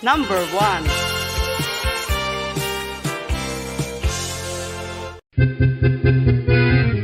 Number 1.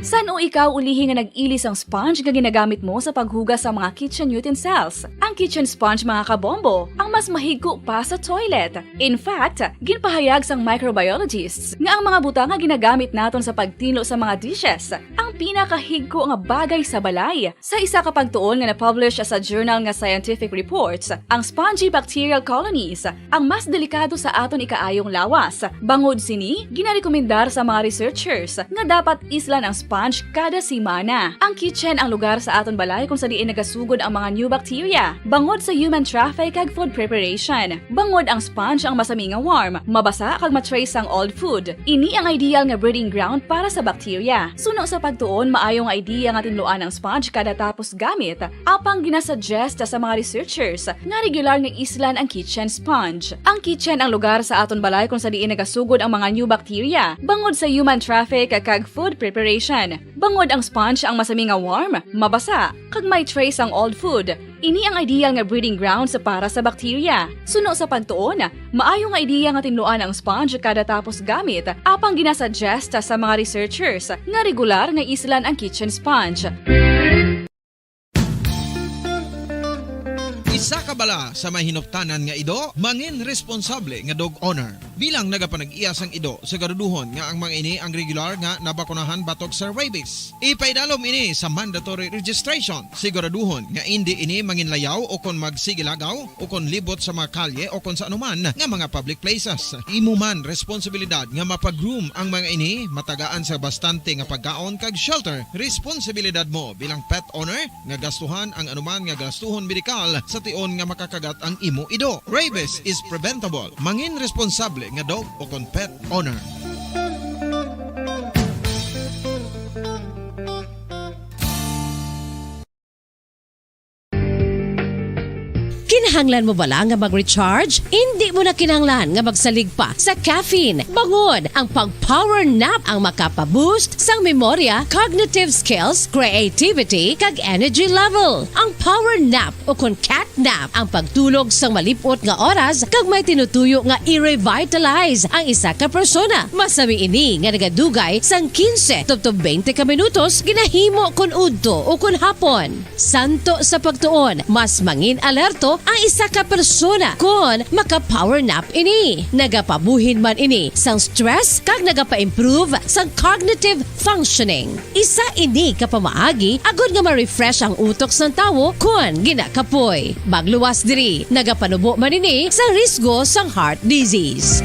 San o ikaw ulihi nga nag-ilis ang sponge nga ginagamit mo sa paghugas sa mga kitchen utensils? Ang kitchen sponge mga kabombo, ang mas mahigko pa sa toilet. In fact, ginpahayag sang microbiologists nga ang mga butang nga ginagamit naton sa pagtilo sa mga dishes ang pinakahigko nga bagay sa balay. Sa isa ka pagtuon nga na-publish sa journal nga Scientific Reports, ang spongy bacterial colonies ang mas delikado sa aton ikaayong lawas. Bangod sini, ginarekomendar sa mga researchers nga dapat islan ang sponge kada semana. Ang kitchen ang lugar sa aton balay kung sa diin nagasugod ang mga new bacteria. Bangod sa human traffic kag food preparation. Bangod ang sponge ang masami nga warm, mabasa kag matrace ang old food. Ini ang ideal nga breeding ground para sa bacteria. Suno sa pagtuon, maayong idea nga tinluan ang sponge kada tapos gamit. Apang ginasuggest sa mga researchers nga regular nga islan ang kitchen sponge. Ang kitchen ang lugar sa aton balay kung sa diin nagasugod ang mga new bacteria. Bangod sa human traffic kag food preparation. Bangod ang sponge ang masami nga warm, mabasa, kag may trace ang old food. Ini ang ideal nga breeding ground sa para sa bacteria. Suno sa pagtuon, maayong idea nga tinluan ang sponge kada tapos gamit. Apang ginasuggest sa mga researchers nga regular nga islan ang kitchen sponge. Isa ka bala sa may hinuptanan nga ido, mangin responsable nga dog owner. Bilang nagapanag-iyas ang ido, siguraduhon nga ang mga ini ang regular nga nabakunahan batok sa rabies. Ipaidalom ini sa mandatory registration. Siguraduhon nga hindi ini manginlayaw o kon magsigilagaw o kon libot sa mga kalye o kon sa anuman nga mga public places. Imuman responsibilidad nga mapag-groom ang mga ini, matagaan sa bastante nga pagkaon kag shelter. Responsibilidad mo bilang pet owner nga gastuhan ang anuman nga gastuhon medikal sa tion nga makakagat ang imo ido. Rabies is preventable. Mangin responsable nga dog o kon pet owner. Kinahanglan mo bala nga mag-recharge? Hindi mo na kinahanglan nga magsalig pa sa caffeine. Bangod ang pag-power nap ang makapaboost sang memorya, cognitive skills, creativity, kag energy level. Ang power nap o kon cat nap ang pagtulog sang malipot nga oras kag may tinutuyo nga i-revitalize ang isa ka persona. Masami ini nga nagadugay sang 15 to 20 ka minutos ginahimo kon udto o kon hapon. Santo sa pagtuon, mas mangin alerto ang isa ka persona kung maka-power nap ini. Nagapabuhin man ini sang stress kag nagapa-improve sang cognitive functioning. Isa ini kapamaagi agud nga ma-refresh ang utok sang tawo kung ginakapoy. Magluwas diri, nagapanubo man ini sa risgo sang heart disease.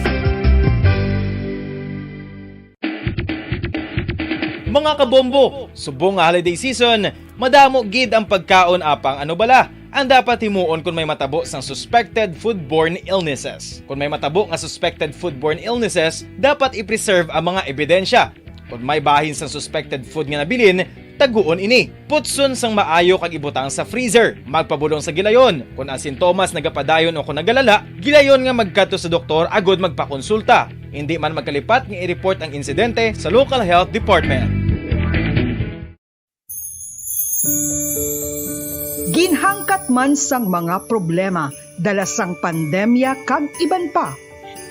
Mga kabombo, subong nga holiday season, madamo gid ang pagkaon apang ano bala ang dapat himuon kung may matabo sang suspected foodborne illnesses. Kung may matabo nga suspected foodborne illnesses, dapat i-preserve ang mga ebidensya. Kung may bahin sang suspected food nga nabilin, taguon ini. Putson sang maayo kag ibutang sa freezer. Magpabulong sa gilayon. Kung ang sintomas nagapadayon o kung nagalala, gilayon nga magkadto sa doktor agud magpakonsulta. Hindi man magkalipat nga i-report ang insidente sa local health department. Ginhangkat man sang mga problema dala sang pandemya kag iban pa.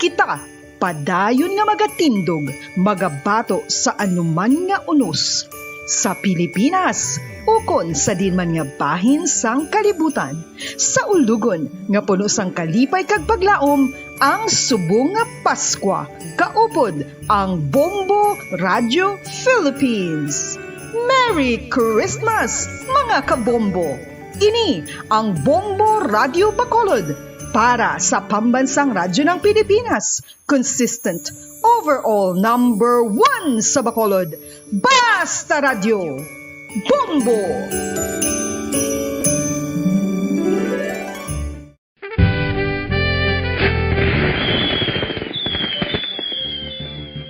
Kita padayon nga magatindog, magabato sa anuman nga unos. Sa Pilipinas, ukon sa dinman nga bahin sang kalibutan. Sa ulugon nga puno sang kalipay kag paglaom, ang subong nga Paskwa, kaupod ang Bombo Radio Philippines. Merry Christmas, mga kabombo! Ini ang Bombo Radio Bacolod para sa pambansang radyo ng Pilipinas. Consistent, overall number 1 sa Bacolod. Basta Radio! Bombo!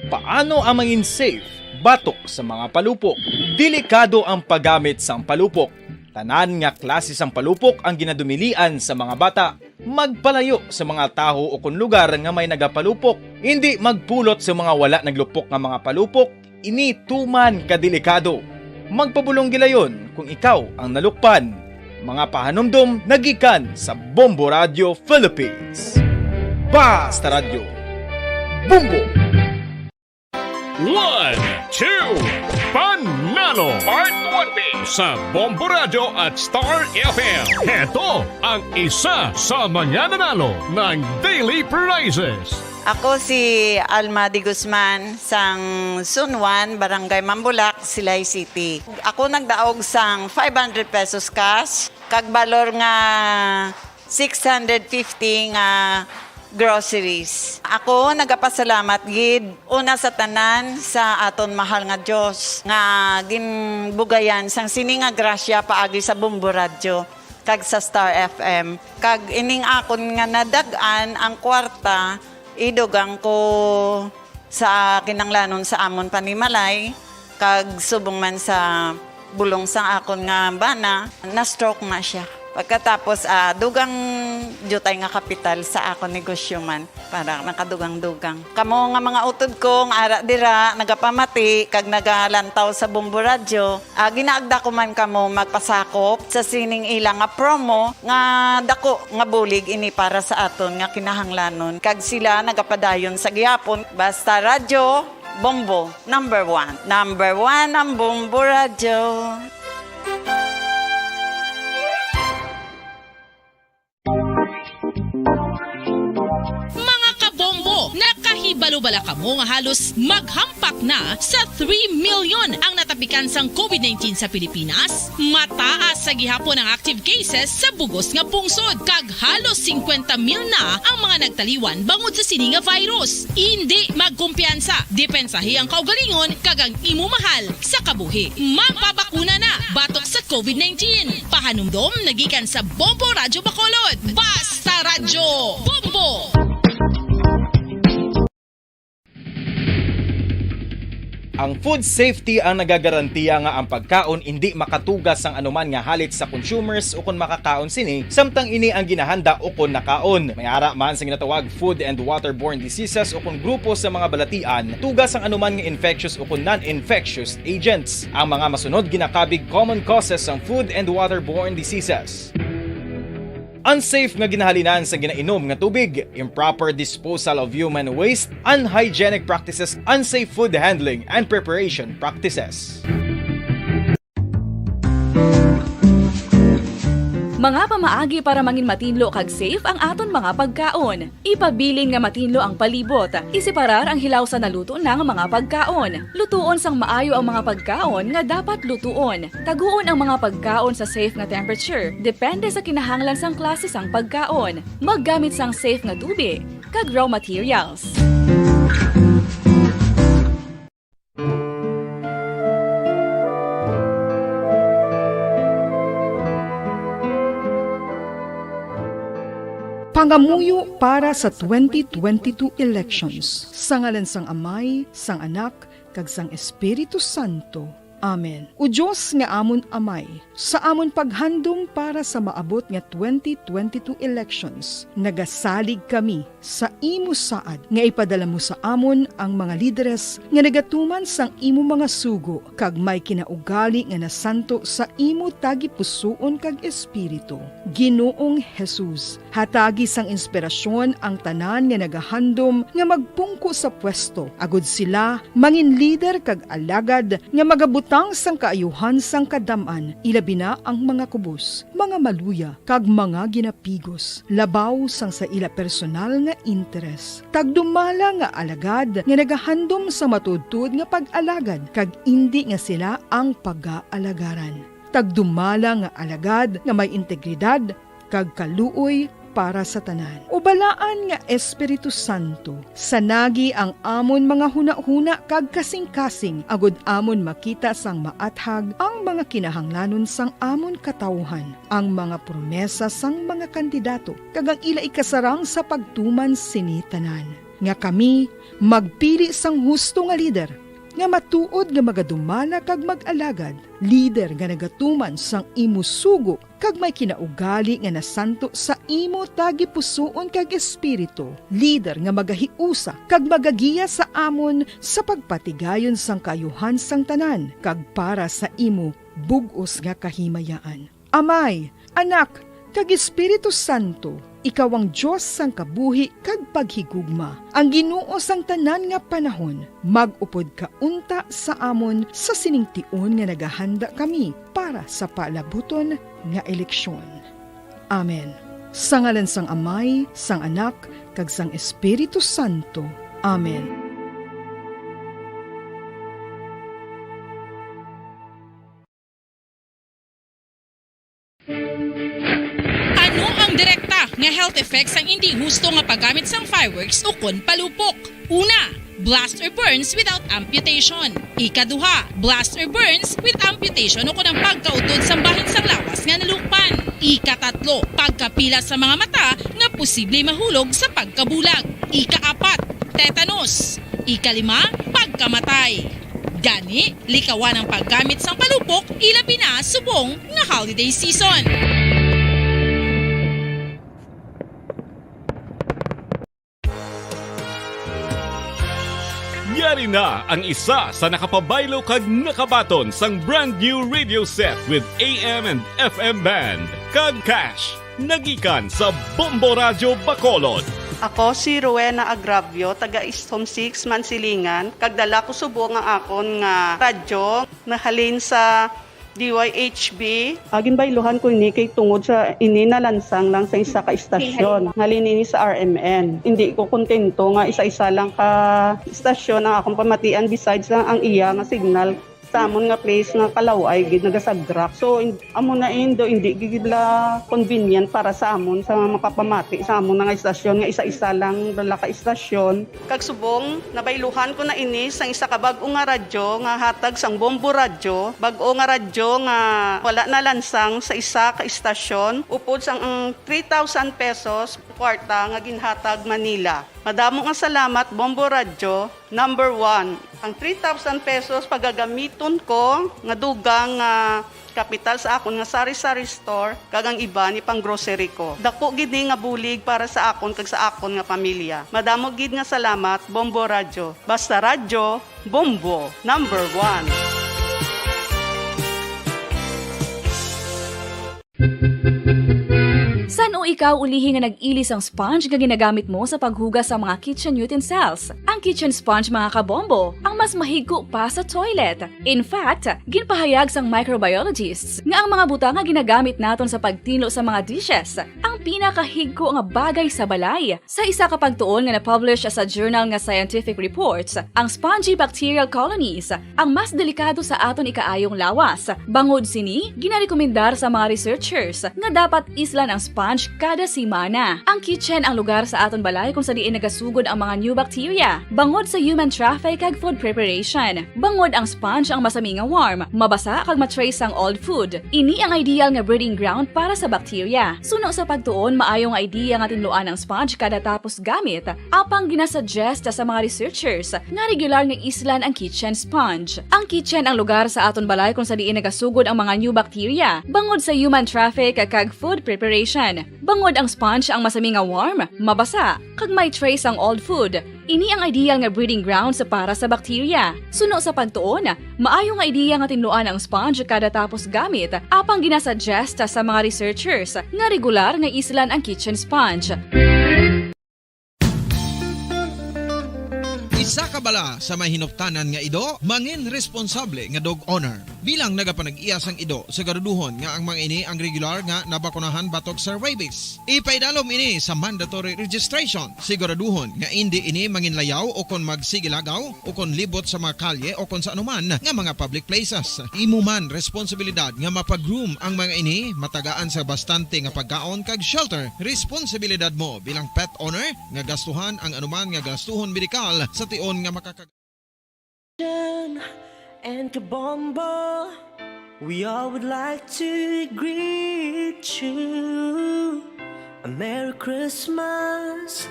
Paano ang mangin safe batok sa mga palupok? Delikado ang paggamit sang palupok. Tanan nga klase sang palupok ang ginadumilian sa mga bata. Magpalayo sa mga taho o kung lugar nga may nagapalupok. Hindi magpulot sa mga wala naglupok nga mga palupok. Ini tuman kadelikado. Magpabulong gilayon kung ikaw ang nalukpan. Mga pahanumdum nagikan sa Bombo Radio Philippines. Basta Radio. Bumbo! 1, 2, Panalo Part 1B sa Bombo Radio at Star FM. Ito ang isa sa mananalo ng Daily Prizes. Ako si Alma de Guzman sang Sunwan, Barangay Mambulak, Silay City. Ako nagdaog sang 500 pesos cash, kag balor nga 650 nga groceries. Ako nagapasalamat gid una sa tanan sa aton mahal nga Dios nga ginbugayan sang sini nga grasya paagi sa Bombo Radio kag sa Star FM. Kag ining akon nga nadagan ang kwarta idugang ko sa kinanglanon sa amon panimalay kag subong man sa bulong sa akon nga bana na stroke na siya. Pagkatapos dugang jutay nga kapital sa akon negosyo man para nakadugang-dugang. Kamo nga mga utod ko nga ara dira nagapamati kag nagalantaw sa Bombo Radio, ginaagda ko man kamo magpasakop sa sining ilang nga promo nga dako nga bulig ini para sa aton nga kinahanglanon. Kag sila nagapadayon sa gihapon. Basta Radio Bombo number 1. Number 1 ang Bombo Radio. Nakahibalo-bala ka mo nga halos maghampak na sa 3 million ang natapikan sang COVID-19 sa Pilipinas. Mataas sa gihapon ang active cases sa bugos nga pungsod. Kag halos 50 mil na ang mga nagtaliwan bangod sa sini nga virus. Hindi magkumpiyansa. Depensahi ang kaugalingon kag ang imo mahal sa kabuhi. Magpabakuna na batok sa COVID-19. Pahanumdom nagikan sa Bombo Radio Bacolod. Basta Radio Bombo! Ang food safety ang nagagarantiya nga ang pagkaon hindi makatugas sang anuman nga halit sa consumers o kung makakaon sini, samtang ini ang ginahanda o kung nakaon. May ara man sa ginatawag food and waterborne diseases o kung grupo sa mga balatian, tugas ang anuman nga infectious o kung non-infectious agents. Ang mga masunod ginakabig common causes ng food and waterborne diseases. Unsafe nga ginahalinan sa ginainom nga tubig, improper disposal of human waste, unhygienic practices, unsafe food handling, and preparation practices. Mga pamaagi para mangin matinlo kag safe ang aton mga pagkaon. Ipabilin nga matinlo ang palibot. Isiparar ang hilaw sa naluto ng mga pagkaon. Lutuon sang maayo ang mga pagkaon nga dapat lutuon. Taguon ang mga pagkaon sa safe nga temperature. Depende sa kinahanglan sang klase sang pagkaon. Maggamit sang safe nga tubig kag raw materials. Pangamuyo para sa 2022 elections. Sa ngalan sang Amay, sang Anak, kag sang Espiritu Santo. Amen. O Diyos nga amon Amay, sa amon paghandom para sa maabot nga 2022 elections, nagasalig kami sa imo saad nga ipadala mo sa amon ang mga lideres nga nagatuman sang imo mga sugo kag may kinaugali nga nasanto sa imo tagi pusoon kag espiritu. Ginoong Jesus, hatagi sang inspirasyon ang tanan nga nagahandom nga magpungko sa pwesto. Agud sila mangin leader kag alagad nga magabutang sang kaayuhan sang kadaman, ilabi na ang mga kubos, mga maluya kag mga ginapigos, labaw sang sa ila personal nga interes. Tagdumala nga alagad nga nagahandom sa matudtud nga pag-alagad kag indi nga sila ang pag-aalagaran. Tagdumala nga alagad nga may integridad kag kaluoy para sa tanan. Ubalaan nga Espiritu Santo, sanagi ang amon mga huna-huna kag kasing-kasing, agud amon makita sang maathag ang mga kinahanglanon sang amon katawhan, ang mga promesa sang mga kandidato, kag ang ila ikasarang sa pagtuman sini tanan. Nga kami magpili sang husto nga lider, nga matuod nga magadumala kag mag-alagad, lider nga nagatuman sang imo sugo kag may kinaugali nga nasanto sa imo tagi pusoon kag espiritu, lider nga magahiusa kag magagiya sa amon sa pagpatigayon sang kayuhan sang tanan kag para sa imo bug-os nga kahimayaan. Amay, Anak, kag Espiritu Santo, Ikaw ang Diyos sang kabuhi kag paghigugma. Ang Ginoo sang tanan nga panahon, mag-upod ka unta sa amon sa siningtion nga nagahanda kami para sa palabuton nga eleksyon. Amen. Sa ngalan sang Amay, sang Anak, kag sang Espiritu Santo. Amen. Ano ang direkta nga health effects ang hindi husto nga paggamit sang fireworks o kon palupok? Una, blast or burns without amputation. Ikaduha, blast or burns with amputation o kon ang pagkautod sang bahin sang lawas nga nalukpan. Ikatatlo, pagkapila sa mga mata nga posible mahulog sa pagkabulag. Ikaapat, tetanus. Ikalima, pagkamatay. Gani, likawan ang paggamit sang palupok ilabi na subong nga holiday season. Yari na ang isa sa nakapabaylo kag nakabaton sang brand new radio set with AM and FM band. Kag cash, nagikan sa Bombo Radio Bacolod. Ako si Rowena Agravio, taga Istom 6, Mansilingan. Kagdala ko subo nga akon nga radyo, nahalin sa DYHB. Agin bayluhan ko ini kay tungod sa ini nalansang lang sa isa ka istasyon. Ngalin ini sa RMN. Hindi ko kontento nga isa-isa lang ka istasyon ang akong pamatian besides lang ang iya nga signal sa amon nga place nga kalaway gid nagasagrak. So amo na indo hindi gid la convenient para sa amon sa makapamati sa amon nga istasyon nga isa-isa lang dala ka istasyon. Kag subong nabayluhan ko na ini sang isa ka bag-o nga radyo nga hatag sang Bombo Radio, bag-o nga radyo nga wala na lansang sa isa ka istasyon upod sang 3,000 pesos kwarta nga ginhatag Manila. Madamo nga salamat Bombo Radio. Number 1, ang 3,000 pesos pagagamiton ko nga dugang kapital sa akon nga sari-sari store kag ang iba ni pang grocery ko. Dako gid nga bulig para sa akon kag sa akon nga pamilya. Madamo gid nga salamat Bombo Radio. Basta radyo, Bombo, number 1. San o ikaw ulihi nga nag-ilis ang sponge nga ginagamit mo sa paghugas sa mga kitchen utensils? Ang kitchen sponge mga kabombo, ang mas mahigko pa sa toilet. In fact, ginpahayag sang microbiologists nga ang mga butang nga ginagamit naton sa pagtinlo sa mga dishes ang pinakahigko nga bagay sa balay. Sa isa ka pagtuon nga na-publish sa journal nga Scientific Reports, ang spongy bacterial colonies ang mas delikado sa aton ikaayong lawas. Bangod sini, ginarekomendar sa mga researchers nga dapat islan ang sponge kada simana. Ang kitchen ang lugar sa aton balay kung sa diin nagasugod ang mga new bacteria. Bangod sa human traffic kag food preparation. Bangod ang sponge ang masami nga warm, mabasa kag matrace ang old food. Ini ang ideal nga breeding ground para sa bacteria. Suno sa pagtuon, maayong idea nga tinluan ang sponge kada tapos gamit. Apang ginasuggest sa mga researchers nga regular nga islan ang kitchen sponge. Ang kitchen ang lugar sa aton balay kung sa diin nagasugod ang mga new bacteria. Bangod sa human traffic kag food preparation. Bangod ang sponge ang masami nga warm, mabasa, kag may trace ang old food. Ini ang ideal nga breeding ground sa para sa bacteria. Suno sa pagtuon, maayo nga idea nga tinluan ang sponge kada tapos gamit. Apang ginasuggest sa mga researchers nga regular nga islan ang kitchen sponge. Isa ka bala sa may hinuptanan nga ido, mangin responsable nga dog owner. Bilang nagapanag-iyas ang ido, siguraduhon nga ang mga ini ang regular nga nabakunahan batok sa rabies. Ipaidalom ini sa mandatory registration. Siguraduhon nga hindi ini manginlayaw o kon magsigilagaw o kon libot sa mga kalye o kon sa anuman nga mga public places. Imo man responsibilidad nga mapag-groom ang mga ini, matagaan sa bastante nga pagkaon kag shelter. Responsibilidad mo bilang pet owner nga gastuhan ang anuman nga gastuhon medikal sa tion nga makakag and Kabombo, we all would like to greet you. A Merry Christmas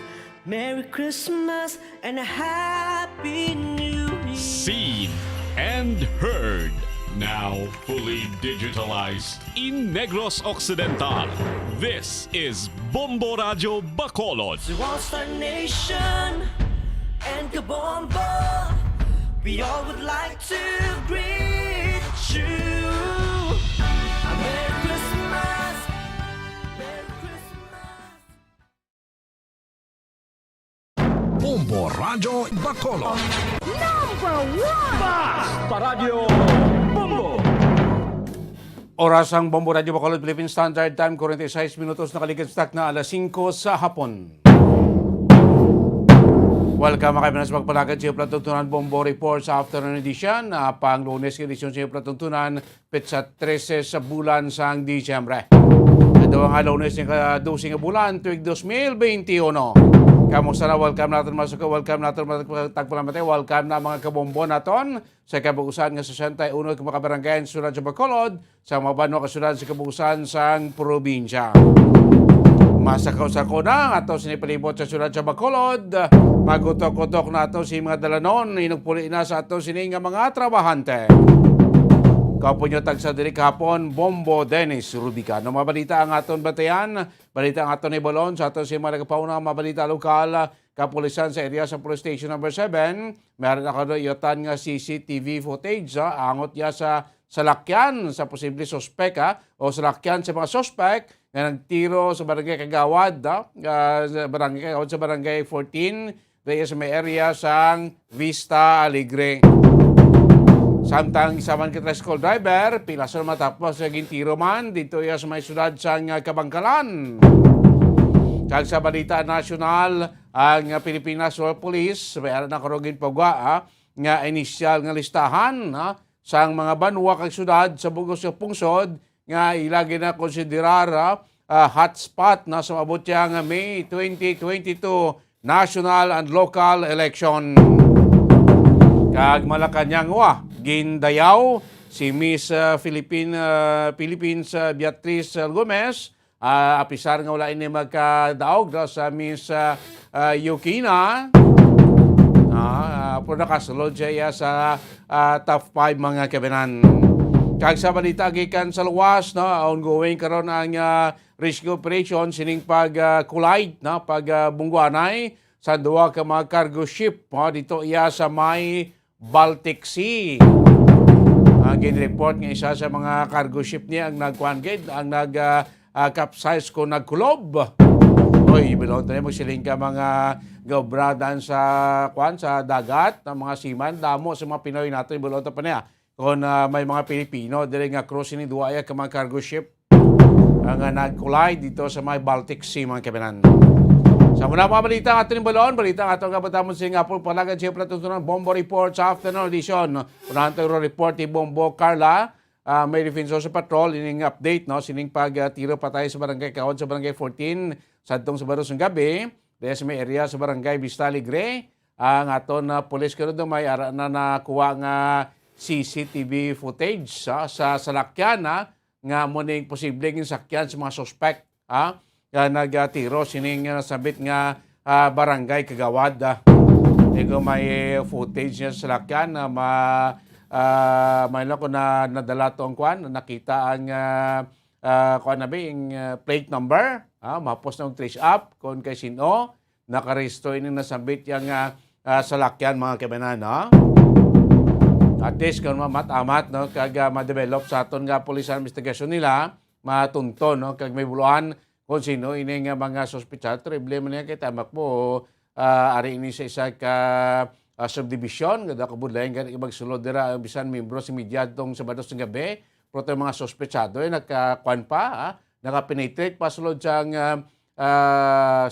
and a Happy New Year. Seen and heard. Now fully digitalized in Negros Occidental. This is Bombo Radio Bacolod. To all Star Nation and Kabombo, we all would like to greet you. A Merry Christmas, Merry Christmas. Bombo Radio Bacolod. Oras ang Bombo Radio Bacolod, Philippine Standard Time, 46 minutos nakaligastak na alas 5 sa hapon. Welcome mga kaibigan sa pagpalakad sa Platuntunan Bombo Report sa afternoon edition. Pang Lunes edisyon sa Platuntunan, petsa 13 sa bulan sang Disyembre. Ito ang Lunes ng kadusing bulan, tuwing 2021. Kamusta na? Welcome natin masuka, welcome natin tagpalamatay, welcome na mga kabombo naton sa kabuusan nga 61 kumakabarangay sunod sa Bacolod, sa mga banwa kasunod sa kabuusan sang probinsya. Masakaw sa kona, ato sinipalibot sa sunod sa Bacolod, magutok-utok na ato si mga dalanon, inugpuli na sa ato sini nga mga trabahante. Kapo nyo tag sa diri kahapon, Bombo Dennis Rubicano. Mabalita ang aton batayan, balita ang aton ibalon sa aton si mga nagpauna, mabalita lokal, kapulisan sa area sa Police Station number 7. Meron ako iyotan nga CCTV footage, angot ya sa salakyan sa posible suspek o salakyan sa mga suspek nga nagtiro sa barangay Kagawad, sa barangay 14, dahil sa may area sang Vista Alegre. Samtang isaman kita school driver, pilas na matapos sa gintiro man, dito sa may sudad sa Kabangkalan. Kag sa balita nasyonal, ang Pilipinas National Police, mayroon na karugin pagwa, nga inisyal nga listahan sa mga banwa kag sudad sa bugos sa pungsod, nga ilagi na konsiderar hotspot na sumabot yang May 2022 national and local election. Kag Malacanang gindayaw si Miss Philippines Beatrice Gomez, apisar nga wala ini magkadaog sa Miss Yukina. Pero nakasulod siya sa top 5 mga kabinan. Kag sa balita gikan sa luwas, ongoing karon ang rescue operation sining pag-collide, pag-bungwanay sa duwa ka mga cargo ship dito iya sa may Baltic Sea. Gin-report nga isa sa mga cargo ship niya ang nag-capsize ko nagkulob. Oy, bilon tayo magsiling ka mga gabradan sa dagat, ng mga seaman, damo sa mga Pinoy natin, bilon ta pa niya. Kung may mga Pilipino, dili nga cruising ni duwaya ka mga cargo ship ang nag-collide dito sa may Baltic Sea mga kabinan. Sa muna mga balita ang ating balon, balita ang atong kabatamon sa Singapore, palagad siya Platuntunan Bombo Report sa afternoon edition. Unahan tayo report ni Bombo Carla, may defenso sa patrol, ining update, sining pag-tiro patay sa barangay Kaon sa barangay 14, sadtong sa Baros ng gabi, dahil sa may area sa barangay Vista Alegre, ang aton police karon do may ara na nakuha nga CCTV footage sa salakyan nga muning posibleng sakyan sa mga suspect nagtiro sining sabit nga barangay Kagawad. Ego may footage niya sa salakyan na may ko na nadala tong nakita ang plate number, mapos na trace up kung kay sino nakaresto ini nasabit yang salakyan mga kabanan. At least kung matamat kag ma-develop sa aton nga police investigation nila matunton kag may buluhan kung sino ini nga mga suspetsado. Problema niya kay tamak po ari ini sa isa ka subdivision kada kabudlayan kan magsulod dira bisan membro si media tong Sabado sa gabi proto mga suspetsado nakakuan pa nakapenetrate pa sulod sang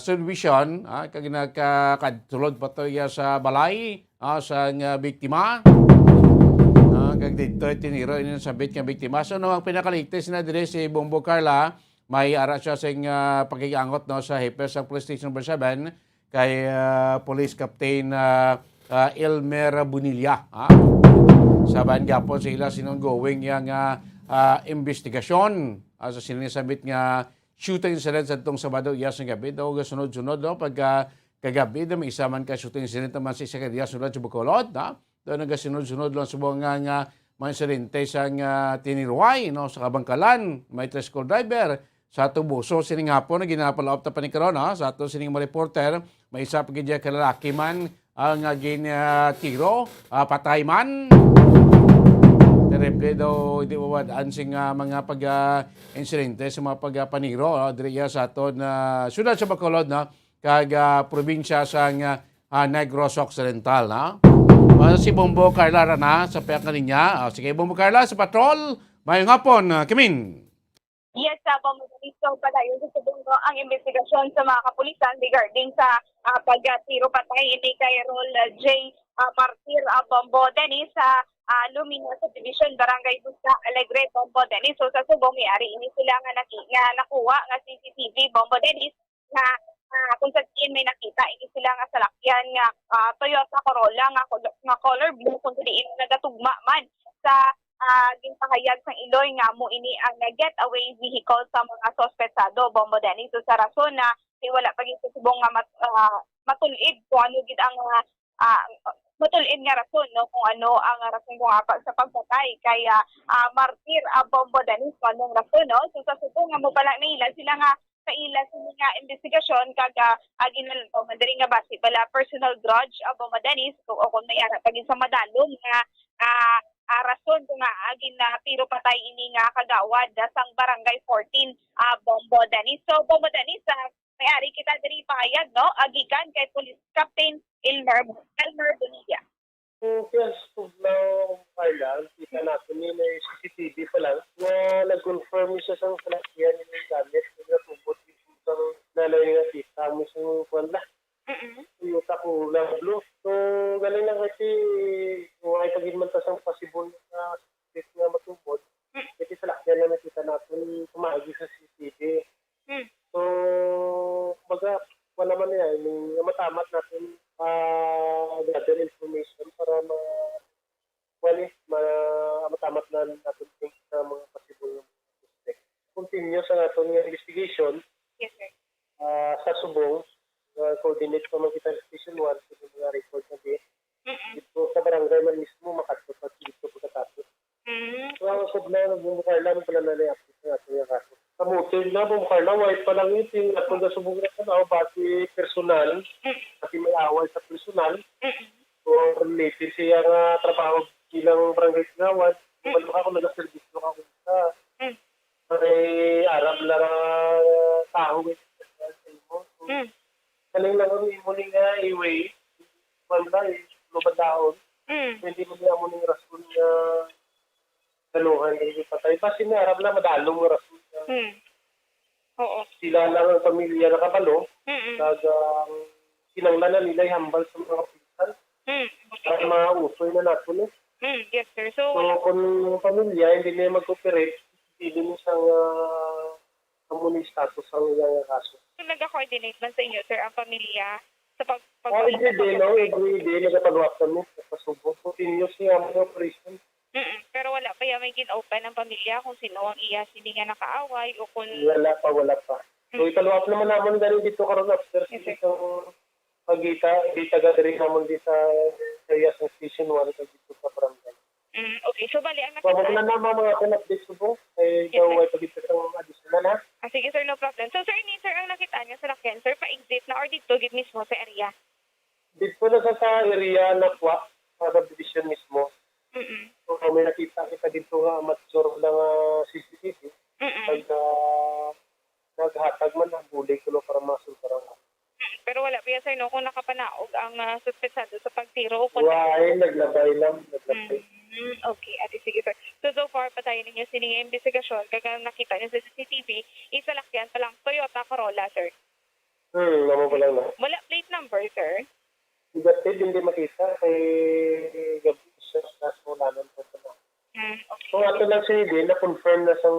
subdivision kag nakatulod pa to sa balay sa biktima kag dito tiniro ini sabit nga biktima. So ang pinakaligtas na dire si Bombo Carla, may ara siya sa pagkikiangot sa hepe sa Police Station number 7 kay Police Captain Elmer Bunilla. Saban gapon sila sinonggoing yang investigasyon sa sinisabit nga shooting incident sa itong Sabado iyas ng gabi. Daw sunod-sunod pagka kagabi may isa man ka shooting incident naman sa isa kaya sunod sa Bacolod. Daw nagasunod-sunod lang sa mga mga insidente sa tinirway sa Kabangkalan. May tricycle driver sa Tubuso, sining hapon na ginapalaop ta panikaron sa ato sining mga reporter, may isa pa gidya kalalaki man ang tiro, patay man. Terrible daw, hindi mawadaan sing mga pag-insidente sa mga pag-paniro, diriya sa ato na sunod sa Bacolod, kag probinsya sa Negros Occidental. Si Bombo Carla Rana sa payak niya. Sige, Bombo Carla sa patrol. Mayong hapon, Kimin. Yes, pamumulisto pala yung susubundo ang investigasyon sa mga kapulisan regarding sa pagtiro patay ni kay Rol J. Martir Bombo Dennis sa Lumina Subdivision, Barangay Busta, Alegre, Bombo Dennis. So sa subong may-ari ini sila nga nakuha nga CCTV Bombo Dennis na kung sa tiin may nakita ini sila nga salakyan nga Toyota Corolla nga color blue kung diin nagatugma man sa ginpahayag sa Iloy nga mo ini ang getaway vehicle sa mga sospetsado Bombo Dennis. So sa rason na wala pa gid subong nga matulid kung ano gid ang matulid nga rason no kung ano ang rason kung sa pagpatay kay Martir Bombo Dennis kanong rason no. So sa subong nga mo pala nila sila nga sa ila nga investigasyon kag ginal madali nga base pala personal grudge Bombo Dennis o kung may ara pagin sa madalom nga rason kung nga agin na tiro patay ini nga kagawad sang barangay 14 Bombo Dennis. So Bombo Dennis may-ari kita diri pahayag no agikan kay Police Captain Elmer Bonilla. Yes, na Carla, kita natin yun ay CCTV pa lang na nag-confirm siya sa salakyan ng gamit na tubot isang nalay nga kita mo sa kwanda. Yung tako lang blue. So, galing lang kasi kung ay pag-inman tasang possible na state nga matubod, kasi salakyan na nakita natin kumahagi sa CCTV. So, baga, wala man yan. Matamat natin gather information para matamat na natin think sa mga possible suspect. Continue sa natin ng investigation. Yes, sir. Sa subong, coordinate pa man kita Station 1 sa mga record na di. Dito sa barangay man mismo, makatupat dito pagkatapos. So, ang subla, bumukay lang pala na na-update na natin yung kaso. Kamutin na, bumukay lang, white pa lang yun. At kung nasubong na ka pati personal, pati may away sa personal, o related siya nga trabaho bilang barangay Singawad, balok ako nag-service ko ako sa may Arab na tao sa imo. Kaling lang ang imuling nga iway, wala lubad taon, hindi mo niya muling rason nga daluhan hindi patay. Basi na Arab na madalong nga rason nga. Oo. Sila lang ang pamilya na kabalo, kag kinanglanan nila hambal sa mga pisan. Para mausoy na natin Yes, sir. So kung pamilya hindi na mag-cooperate, hindi mo siyang community status ang iyang kaso. So, nag-coordinate man sa inyo, sir, ang pamilya sa every day, nagpapalawak kami sa pasubok. Continuous siya ang operation. Pero wala pa yung may gin-open ng pamilya kung sino ang iya, sino nga nakaaway o kung... Wala pa. So, ipaluwap naman naman dahil dito karoon after itong pagita gathering naman dito sa area sa Station 1 dito sa barangay. Okay, so bali ang nakita... Wala naman mga update subong. Ikaw ay pagita sa additional na. Sige, sir, no problem. So, sir, ang nakita niya sa lakyan, sir, pa-exit na or dito gid mismo sa area? Dito na sa area na kwa, sa subdivision mismo. So, may nakita kita dito nga mature lang CCTV. Pag naghatag man ang bulay ko para masultaran ako. Pero wala pa yan, sir, no? Kung nakapanaog ang suspetsado sa pagtiro. Naglabay lang. Okay, ate, sige, sir. So far, patayin ninyo sining investigasyon. Kaya nakita niyo sa CCTV, isalakyan pa lang Toyota Corolla, sir. Naman pa lang na. Wala plate number, sir? Hindi makita. Gabi siya sa sulanan po na. Okay. So, ato lang siya na-confirm na sa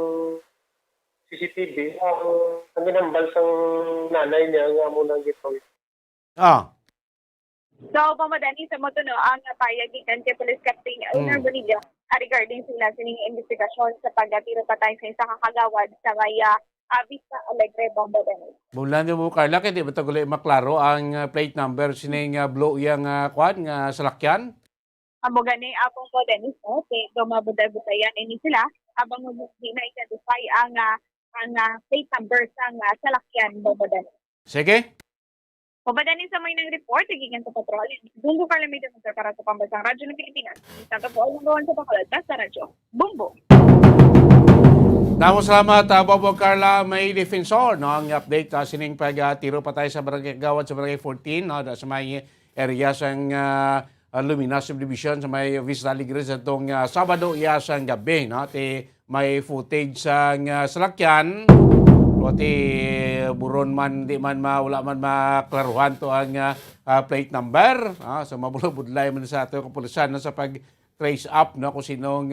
CCTV ang ginambal sa nanay niya nga mo nang gitawid. So, pamadani sa mo no, ang payagikan kay Police Captain Elmer Bonilla regarding sila sining investigasyon sa pagtiro patay sa isa kakagawad sa may Vista Alegre, Bombo Dennis. Bulan mo, Carla, kaya di ba taguloy maklaro ang plate number sining blow yang kwan nga salakyan? Amo gani apong po Dennis, no? Dumabutay-butayan ini sila abang mo na-identify ang plate number sa salakyan, Bombo Dennis. Sige. Pabadanin sa may ng report, nagigan sa patrol. Bumbo Carlamida Mr. para sa Pambansang Radyo ng Pilipinas. Sa po, ang gawan sa Bacolod, sa radyo. Bumbo! Damo salamat, Bobo Carla, may defensor, no? Ang update, sining pag-tiro patay sa barangay Gawad sa barangay 14, no? Sa may area sang Luminas Subdivision sa may Vista Alegre sa itong Sabado iya sang gabi. No? May footage sang salakyan. Pati buron man, di man wala man maklaruhan to ang plate number. So mabulabudlay man sa ato kapulisan sa pag-trace up no, kung sinong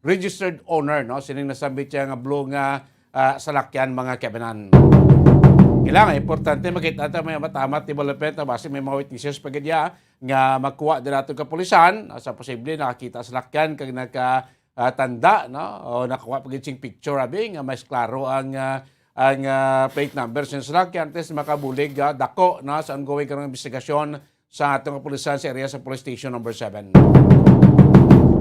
registered owner, no, sinong nasambit siya nga blue nga salakyan mga kabanan. Kailangan, importante makita natin may matamat development na base may mga witnesses pagkadya nga magkuha din natin kapulisan. Sa posible nakakita salakyan kag nakatanda, no, o nakuha pagkitsing picture abi nga mas klaro ang plate numbers ng salakyan test makabulig dako na sa ongoing karong investigasyon sa atong kapulisan sa area sa police station number 7.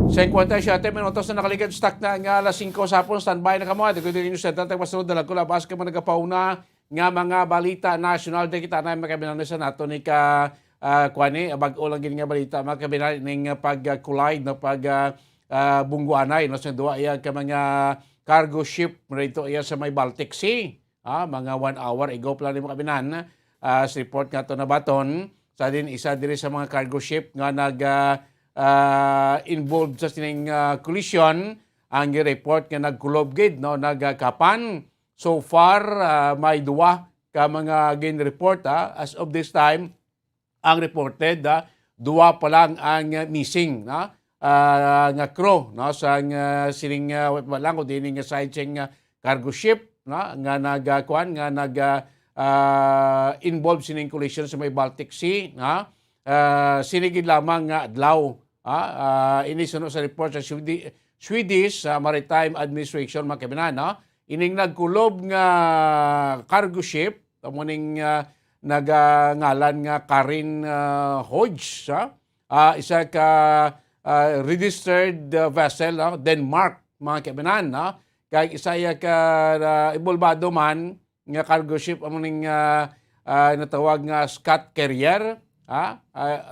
Sa 57 minutos na nakaligad stock na nga alas 5 sa hapon, standby na kamo. Dito din yung center tag masunod dalag ko labas ka man nagapauna nga mga balita national di kita na makabinan sa nato ni ka kuani bag-o lang gid nga balita makabinan ning pag-collide no bungguanay no sa duwa iya ka mga cargo ship rito iya sa may Baltic Sea. Mga 1 hour ago pala ni makabinan sa report nga to na baton sa din isa diri sa mga cargo ship nga involved sa sining collision ang report nga nagkulob gid no nagkapan. So far may duwa ka mga gin-report as of this time ang reported duwa pa lang ang missing na nga crew no sa sining wala ko din nga sideching cargo ship na nga nagkuan nga involved sining collision sa may Baltic Sea na sinigid lamang nga adlaw inisunod sa report sa Swedish Maritime Administration makabinan no ining nagkulob nga cargo ship amo ning nagangalan nga Karin Hodge isa ka registered vessel Denmark mga kabinan kay isa ka ibolbado man nga cargo ship amo ning natawag nga Scott Carrier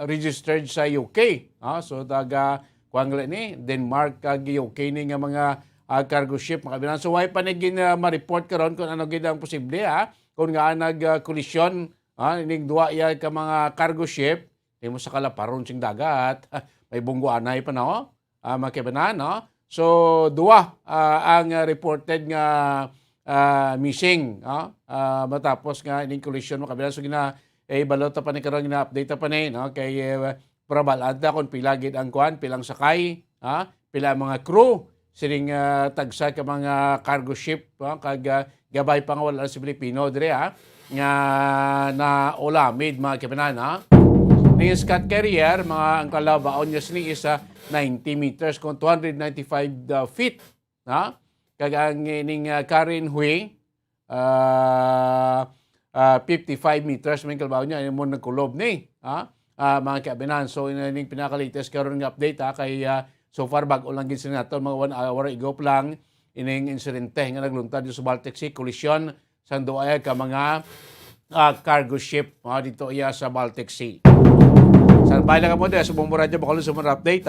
registered sa UK so daga kuangla ni Denmark kag UK ni nga mga cargo ship mga kabinan so way pa naging ma-report karon kung ano gid ang posible kung nga nag-collision ining duwa iya ka mga cargo ship mo sa kalaparon sing dagat may bungguanay pa no mga kabinan no so duwa ang reported nga missing matapos nga ining collision mga kabinan so balot pa ni karon gina-update pa ni no kay prabalada kon pila gid ang kuan pilang sakay pila mga crew sining tagsa ka mga cargo ship kag gabay pa nga wala sa Pilipino dire nga na ulamid mga kabinan ni Scott Carrier mga ang kalabaon niya sini isa 90 meters kung 295 feet kag ang ning Karin Hui 55 meters may kalabaon niya mo nagkulob ni mga kabinan so ining pinaka-latest karon nga update kay so far bago lang gid sila nato mga 1 hour ago lang ining insidente nga nagluntad sa Baltic Sea collision sa duay ka mga cargo ship dito iya sa Baltic Sea. Sa bayan ka mo sa Bombo Radio Bacolod sa mga update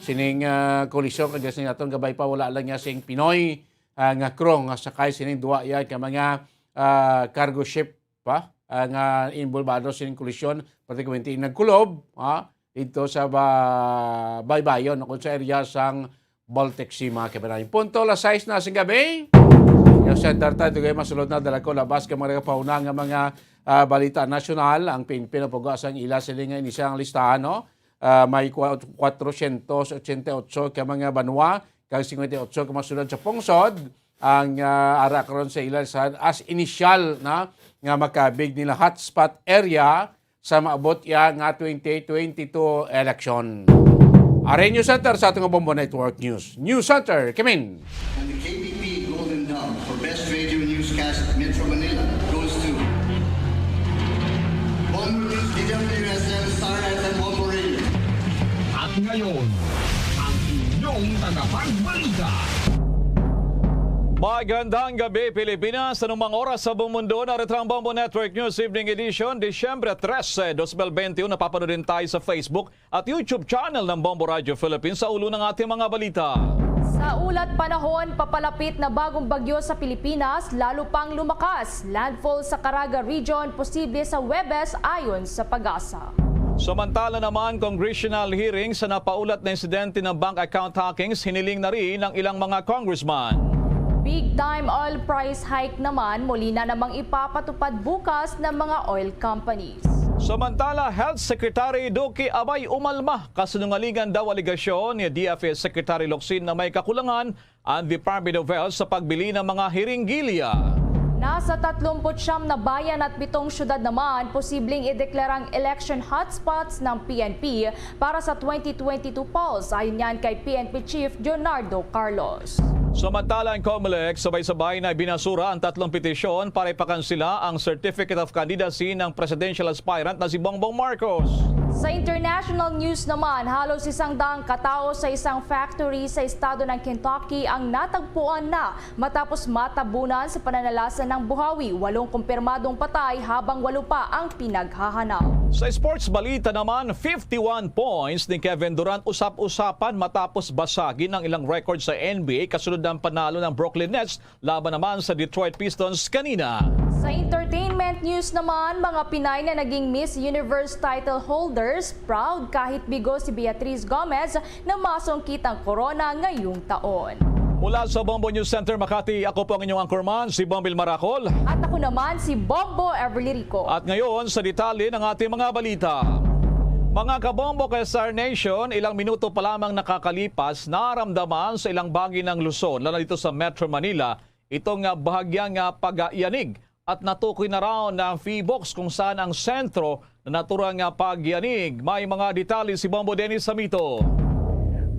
sining collision kag sining naton gabay pa wala lang niya sing Pinoy nga crew nga sakay sining duwa iya ka mga cargo ship nga involvado sining collision particularly nagkulob dito sa baybayon kung sa area sang Baltic Sea mga kabayan. Punto la 6 na sa gabi. Yung center tayo kayo masulod na dala ko labas ka mga pauna nga mga balita nasyonal ang pinapugas ang ila sila nga inisang listahan no. May 488 ka mga banwa kag 58 ka masulod sa pungsod ang ara karon sa ila as initial na nga makabig nila hotspot area sa maabot ya nga 2022 election. Are News Center sa atong Bombo Network News. News Center, come in. And the KBP Golden Dome for Best Radio Newscast Metro Manila goes to Bombo News, DWSM, Star FM, Bombo Radio. At ngayon, ang inyong tagapagbalita. Magandang gabi Pilipinas, anumang oras sa buong mundo, narito ang Bombo Network News Evening Edition, Disyembre 13, 2021. Napapanood din tayo sa Facebook at YouTube channel ng Bombo Radio Philippines sa ulo ng ating mga balita. Sa ulat panahon, papalapit na bagong bagyo sa Pilipinas, lalo pang lumakas. Landfall sa Caraga Region, posible sa Huwebes ayon sa Pag-asa. Samantala naman, congressional hearings sa napaulat na insidente ng bank account hackings hiniling na rin ng ilang mga congressman. Big-time oil price hike naman muli na namang ipapatupad bukas ng mga oil companies. Samantala, Health Secretary Duque Abay umalma kasinungalingan daw aligasyon ni DFA Secretary Locsin na may kakulangan ang Department of Health sa pagbili ng mga hiringgilya. Nasa 39 na bayan at 7 syudad naman posibleng ideklarang election hotspots ng PNP para sa 2022 polls. Ayon yan kay PNP Chief Leonardo Carlos. Samantala, ang COMELEC sabay-sabay na binasura ang 3 petisyon para ipakansila ang Certificate of Candidacy ng presidential aspirant na si Bongbong Marcos. Sa international news naman, halos 100 katao sa isang factory sa estado ng Kentucky ang natagpuan na matapos matabunan sa pananalasa ng buhawi. 8 kumpirmadong patay habang 8 pa ang pinaghahanap. Sa sports balita naman, 51 points ni Kevin Durant usap-usapan matapos basagin ang ilang record sa NBA kasunod ng panalo ng Brooklyn Nets laban naman sa Detroit Pistons kanina. Sa entertainment news naman, mga Pinay na naging Miss Universe title holders, proud kahit bigo si Beatriz Gomez na masungkit ang corona ngayong taon. Mula sa Bombo News Center Makati, ako po ang inyong anchorman, si Bombil Maracol. At ako naman si Bombo Everly Rico. At ngayon sa detalye ng ating mga balita. Mga kabombo kay Star Nation, ilang minuto pa lamang nakakalipas, naramdaman sa ilang bahagi ng Luzon, lalo dito sa Metro Manila, itong bahagyang pag-ianig. At natukoy na raw ng Feebox kung saan ang sentro na naturang pagyanig. May mga detalye si Bombo Dennis Samito.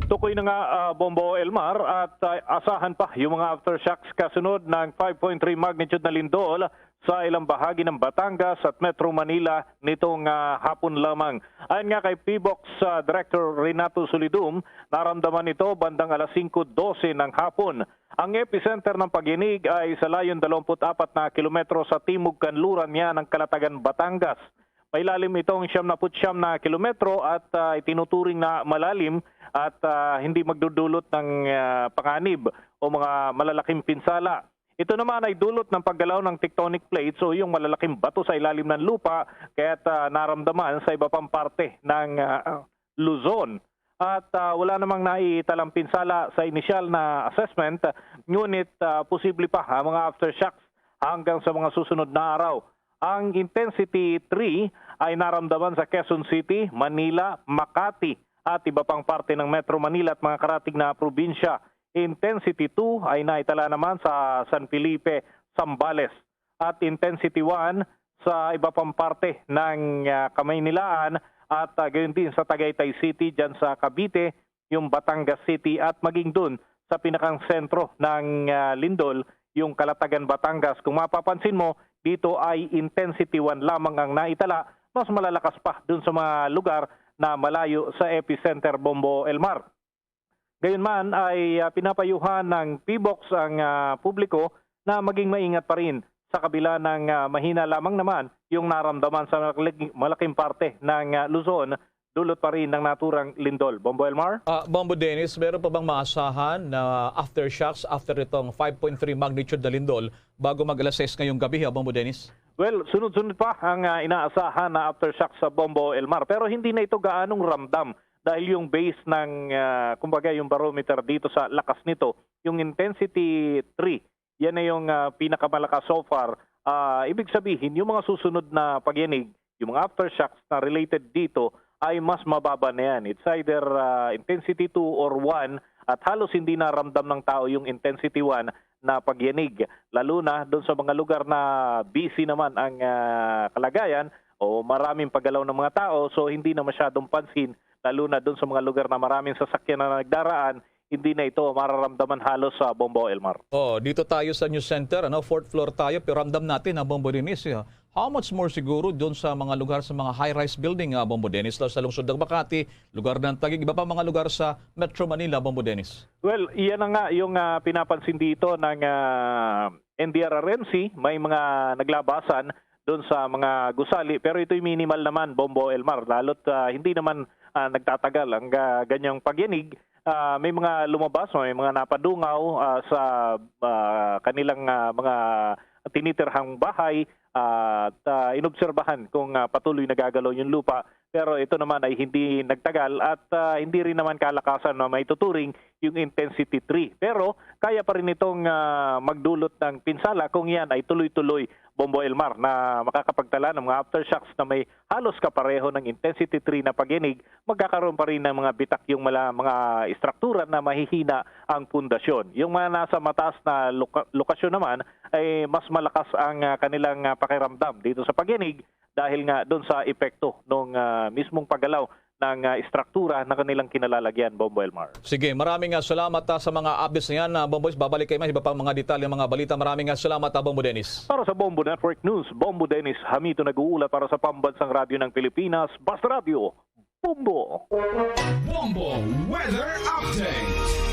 Tukoy na nga Bombo Elmar at asahan pa yung mga aftershocks kasunod ng 5.3 magnitude na lindol sa ilang bahagi ng Batangas at Metro Manila nitong hapon lamang. Ayon nga kay Feebox Director Renato Solidum, naramdaman ito bandang alas 5:12 ng hapon. Ang epicenter ng pagyanig ay sa layon 24 na kilometro sa timog kanluran niya ng Kalatagan, Batangas. May lalim itong 79 na kilometro at itinuturing na malalim at hindi magdudulot ng panganib o mga malalaking pinsala. Ito naman ay dulot ng paggalaw ng tectonic plates o yung malalaking bato sa ilalim ng lupa kaya't naramdaman sa iba pang parte ng Luzon. At wala namang naitalang pinsala sa inisyal na assessment, ngunit posible pa ang mga aftershocks hanggang sa mga susunod na araw. Ang intensity 3 ay naramdaman sa Quezon City, Manila, Makati at iba pang parte ng Metro Manila at mga karatig na probinsya. Intensity 2 ay naitala naman sa San Felipe, Zambales. At intensity 1 sa iba pang parte ng Kamaynilaan at gayon din sa Tagaytay City, dyan sa Cavite, yung Batangas City at maging dun sa pinakang sentro ng lindol, yung Kalatagan, Batangas. Kung mapapansin mo, dito ay intensity 1 lamang ang naitala, mas malalakas pa dun sa mga lugar na malayo sa epicenter Bombo Elmar. Gayunman ay pinapayuhan ng Feebox ang publiko na maging maingat pa rin sa kabila ng mahina lamang naman yung naramdaman sa malaking parte ng Luzon, dulot pa rin ng naturang lindol. Bombo Elmar? Bombo Dennis, meron pa bang maasahan na aftershocks after itong 5.3 magnitude na lindol bago mag-alas 6 ngayong gabi, Bombo Dennis? Well, sunod-sunod pa ang inaasahan na aftershocks sa Bombo Elmar. Pero hindi na ito gaanong ramdam dahil yung base ng, kumbaga yung barometer dito sa lakas nito, yung intensity 3, yan na yung pinakamalakas so far. Ibig sabihin, yung mga susunod na pagyanig, yung mga aftershocks na related dito ay mas mababa na yan. It's either intensity 2 or 1 at halos hindi naramdam ng tao yung intensity 1 na pagyanig. Lalo na doon sa mga lugar na busy naman ang kalagayan o maraming paggalaw ng mga tao, so hindi na masyadong pansin. Lalo na doon sa mga lugar na maraming sasakyan na nagdaraan, hindi na ito mararamdaman halos sa Bombo Elmar. Dito tayo sa News Center, 4th floor tayo, pero ramdam natin ang Bombo Dennis. How much more siguro doon sa mga lugar sa mga high-rise building, Bombo Dennis, sa lungsod ng Makati, lugar ng Taguig, iba pa mga lugar sa Metro Manila, Bombo Dennis? Well, iyan na nga yung pinapansin dito ng NDRRMC, may mga naglabasan doon sa mga gusali, pero ito'y minimal naman, Bombo Elmar, lalo't hindi naman nagtatagal ang ganyang pagyanig. May mga lumabas, may mga napadungaw sa kanilang mga tinitirhang bahay at inobserbahan kung patuloy nagagalaw yung lupa Pero ito naman ay hindi nagtagal at hindi rin naman kalakasan na may tuturing yung intensity 3. Pero kaya pa rin itong magdulot ng pinsala kung yan ay tuloy-tuloy, Bombo Elmar, na makakapagtala ng mga aftershocks na may halos kapareho ng intensity 3 na pag-inig, magkakaroon pa rin ng mga bitak yung mga istruktura na mahihina ang pundasyon. Yung mga nasa mataas na lokasyon naman ay mas malakas ang kanilang pakiramdam dito sa pag-inig dahil nga doon sa epekto ng mismong paggalaw ng istruktura na kanilang kinalalagyan, Bombo Elmar. Sige, maraming salamat sa mga updates na yan, Bombo. Babalik kayo iba pang mga detalye ng mga balita. Maraming salamat, Bombo Dennis. Para sa Bombo Network News, Bombo Dennis Hamito nag-uula para sa Pambansang Radyo ng Pilipinas, Basta Radio, Bombo. Bombo Weather Update.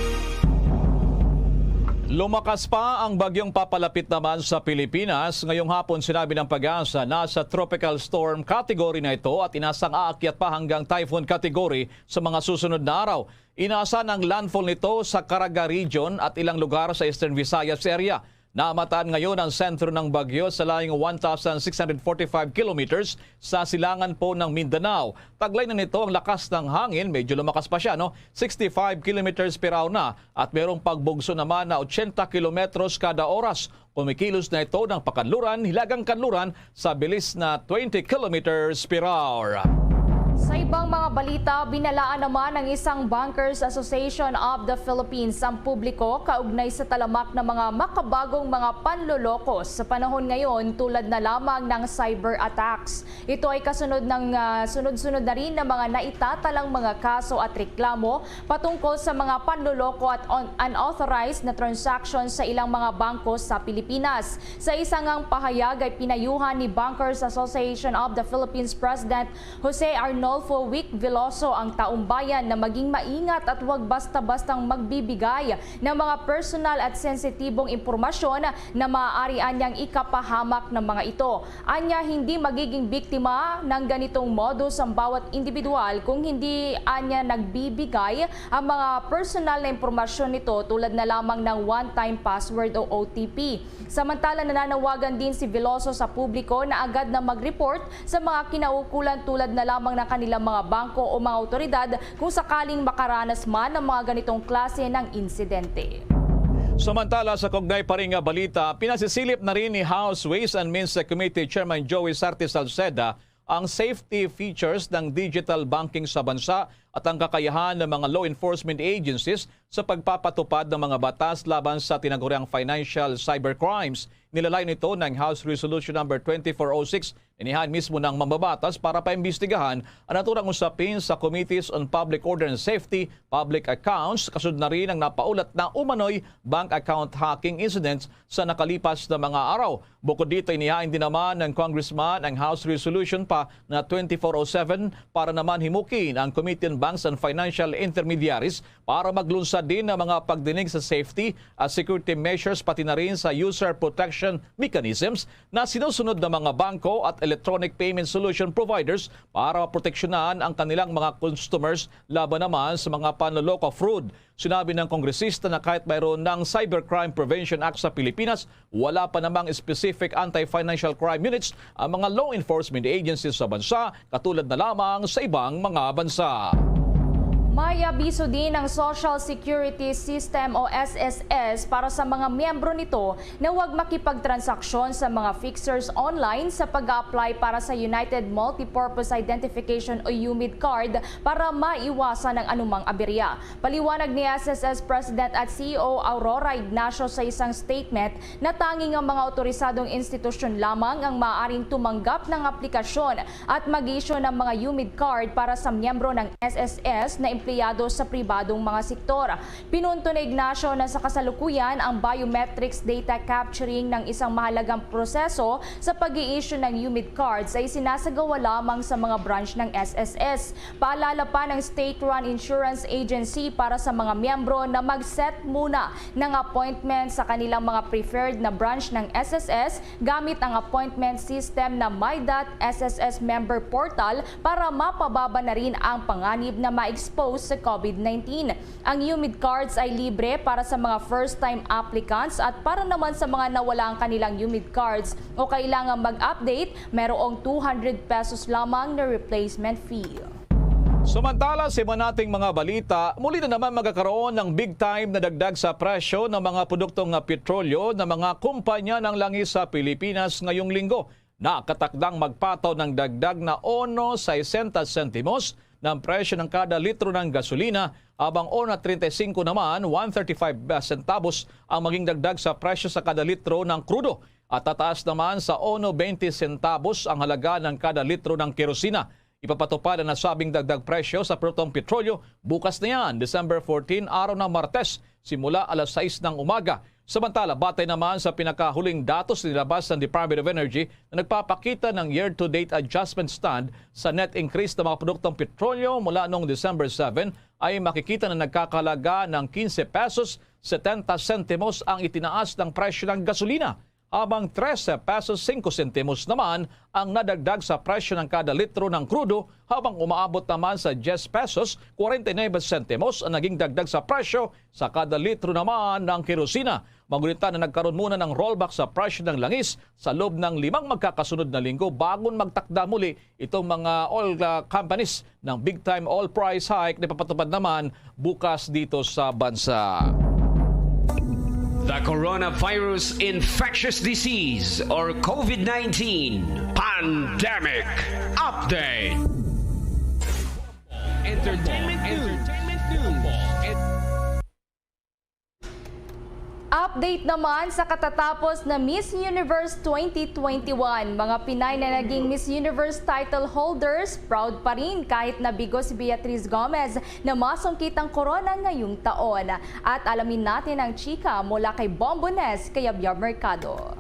Lumakas pa ang bagyong papalapit naman sa Pilipinas. Ngayong hapon sinabi ng Pag-asa nasa tropical storm category na ito at inasang aakyat pa hanggang typhoon category sa mga susunod na araw. Inaasahan ang landfall nito sa Caraga region at ilang lugar sa Eastern Visayas area. Namataan ngayon ang sentro ng bagyo sa layong 1,645 kilometers sa silangan po ng Mindanao. Taglay na nito ang lakas ng hangin, medyo lumakas pa siya, 65 kilometers per hour na at mayroong pagbugso naman na 80 kilometros kada oras. Kumikilos na ito ng pakanluran, hilagang kanluran sa bilis na 20 kilometers per hour. Sa ibang mga balita, binalaan naman ng isang Bankers Association of the Philippines ang publiko kaugnay sa talamak ng mga makabagong mga panloloko sa panahon ngayon tulad na lamang ng cyber attacks. Ito ay kasunod ng sunod-sunod na rin ng mga naitatalang mga kaso at reklamo patungkol sa mga panloloko at unauthorized na transactions sa ilang mga bangko sa Pilipinas. Sa isang pahayag ay pinayuhan ni Bankers Association of the Philippines President Jose Arnolfo Wick Veloso ang taumbayan na maging maingat at huwag basta-bastang magbibigay ng mga personal at sensitibong impormasyon na maaari anyang ikapahamak ng mga ito. Anya hindi magiging biktima ng ganitong modus ang bawat individual kung hindi anya nagbibigay ang mga personal na impormasyon nito tulad na lamang ng one-time password o OTP. Samantala nananawagan din si Veloso sa publiko na agad na mag-report sa mga kinaukulan tulad na lamang ng kanilang mga bangko o mga otoridad kung sakaling makaranas man ng mga ganitong klase ng insidente. Samantala sa kaugnay pa ring balita, pinasisilip na rin ni House Ways and Means Committee Chairman Joey Sarte Salceda ang safety features ng digital banking sa bansa at ang kakayahan ng mga law enforcement agencies sa pagpapatupad ng mga batas laban sa tinaguriang financial cybercrimes. Nilalay nito ng House Resolution number 2406, inihan mismo ng mambabatas para paimbestigahan ang naturang usapin sa Committees on Public Order and Safety, Public Accounts, kasunod na rin ang napaulat na umano'y bank account hacking incidents sa nakalipas na mga araw. Bukod dito, inihain din naman ng Congressman ang House Resolution pa na 2407 para naman himukin ang Committee on Banks and Financial Intermediaries para maglunsad din ng mga pagdinig sa safety at security measures pati na rin sa user protection mechanisms na sinusunod ng mga bangko at electronic payment solution providers para proteksyonan ang kanilang mga customers laban naman sa mga panloloko fraud. Sinabi ng kongresista na kahit mayroon ng Cybercrime Prevention Act sa Pilipinas, wala pa namang specific anti-financial crime units ang mga law enforcement agencies sa bansa katulad na lamang sa ibang mga bansa. May abiso din ng Social Security System o SSS para sa mga miyembro nito na huwag makipagtransaksyon sa mga fixers online sa pag-apply para sa United Multipurpose Identification o UMID card para maiwasan ang anumang aberya. Paliwanag ni SSS President at CEO Aurora Ignacio sa isang statement na tanging ang mga otorisadong institusyon lamang ang maaaring tumanggap ng aplikasyon at mag-issue ng mga UMID card para sa miyembro ng SSS na empleyado sa pribadong mga sektor. Pinunto ni Ignacio na sa kasalukuyan ang biometrics data capturing ng isang mahalagang proseso sa pag-i-issue ng UMID cards ay sinasagawa lamang sa mga branch ng SSS. Paalala pa ng state-run insurance agency para sa mga miyembro na mag-set muna ng appointment sa kanilang mga preferred na branch ng SSS gamit ang appointment system na My.SSS Member Portal para mapababa na rin ang panganib na ma-expose dose sa COVID-19. Ang UMID cards ay libre para sa mga first-time applicants at para naman sa mga nawala ang kanilang UMID cards o kailangan mag-update, merong 200 pesos lamang na replacement fee. Samantala, sa iba nating mga balita, muli na naman magkakaroon ng big time na dagdag sa presyo ng mga produktong petrolyo ng mga kumpanya ng langis sa Pilipinas ngayong linggo. Nakatakdang magpataw ng dagdag na 1.60 sentimos ng presyo ng kada litro ng gasolina, habang 1.35 naman, 135 centavos ang maging dagdag sa presyo sa kada litro ng krudo. At tataas naman sa 1.20 centavos ang halaga ng kada litro ng kerosina. Ipapatupad ang nasabing dagdag presyo sa produktong petrolyo bukas na yan, December 14, araw ng Martes, simula alas 6 ng umaga. Samantala, batay naman sa pinakahuling datos nilabas ng Department of Energy na nagpapakita ng year-to-date adjustment stand sa net increase ng mga produktong petrolyo mula noong December 7, ay makikita na nagkakalaga ng 15 pesos 70 sentimos ang itinaas ng presyo ng gasolina, habang 13 pesos 5 sentimos naman ang nadagdag sa presyo ng kada litro ng krudo, habang umaabot naman sa 10 pesos 49 sentimos ang naging dagdag sa presyo sa kada litro naman ng kerosina. Magunita na nagkaroon muna ng rollback sa presyo ng langis sa loob ng 5 magkakasunod na linggo bago magtakda muli itong mga oil companies ng big time oil price hike na ipapatupad naman bukas dito sa bansa. The Coronavirus Infectious Disease or COVID-19 Pandemic Update. Entertainment news. Update naman sa katatapos na Miss Universe 2021. Mga Pinay na naging Miss Universe title holders, proud pa rin kahit nabigo si Beatriz Gomez na masungkit ang corona ngayong taon. At alamin natin ang chika mula kay Bombones kay Abiab Mercado.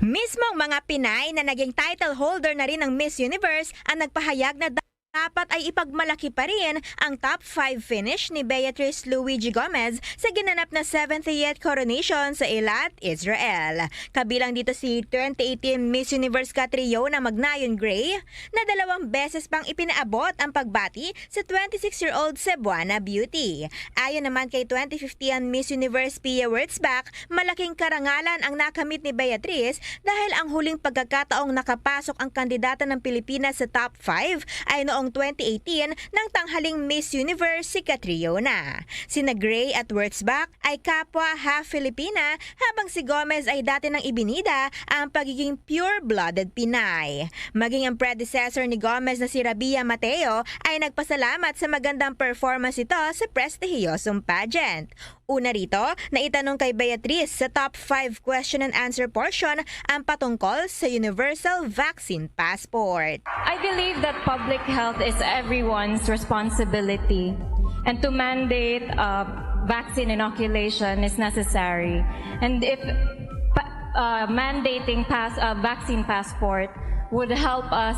Mismong mga Pinay na naging title holder na rin ng Miss Universe ang nagpahayag na dapat ay ipagmalaki pa rin ang top 5 finish ni Beatriz Luigi Gomez sa ginanap na 70th coronation sa Eilat, Israel. Kabilang dito si 2018 Miss Universe Catriona Magnayon Gray na 2 beses pang ipinaabot ang pagbati sa 26-year-old Cebuana Beauty. Ayon naman kay 2015 Miss Universe Pia Wurtzbach, malaking karangalan ang nakamit ni Beatriz dahil ang huling pagkakataong nakapasok ang kandidata ng Pilipinas sa top 5 ay noong 2018 ng tanghaling Miss Universe si Catriona. Sina Gray at Wurtzbach ay kapwa half Filipina, habang si Gomez ay dati nang ibinida ang pagiging pure-blooded Pinay. Maging ang predecessor ni Gomez na si Rabia Mateo ay nagpasalamat sa magandang performance ito sa prestihiyosong pageant. Una rito, naitanong kay Beatriz sa top 5 question and answer portion ang patungkol sa Universal Vaccine Passport. I believe that public health is everyone's responsibility, and to mandate vaccine inoculation is necessary. And if mandating vaccine passport would help us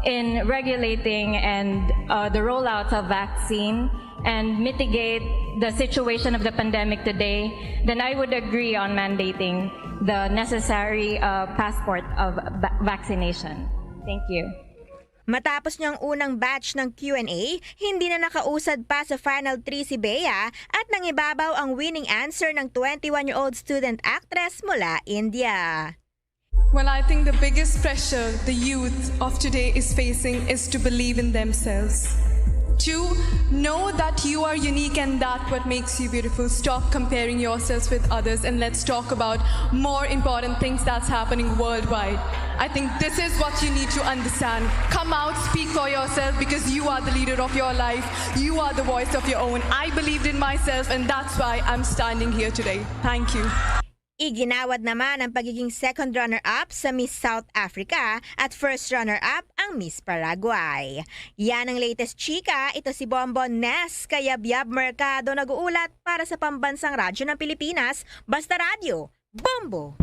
in regulating and the rollout of vaccine and mitigate the situation of the pandemic today, then I would agree on mandating the necessary passport of vaccination. Thank you. Matapos niyang unang batch ng Q&A, hindi na nakausad pa sa final 3 si Bea at nangibabaw ang winning answer ng 21-year-old student actress mula India. Well, I think the biggest pressure the youth of today is facing is to believe in themselves. To know that you are unique and that what makes you beautiful. Stop comparing yourselves with others and let's talk about more important things that's happening worldwide. I think this is what you need to understand. Come out, speak for yourself because you are the leader of your life. You are the voice of your own. I believed in myself and that's why I'm standing here today. Thank you. Iginawad naman ang pagiging second runner-up sa Miss South Africa at first runner-up ang Miss Paraguay. Yan ang latest chika. Ito si Bonbon Nes kay Abiab Mercado nag-uulat para sa Pambansang Radyo ng Pilipinas, Basta Radio, Bombo!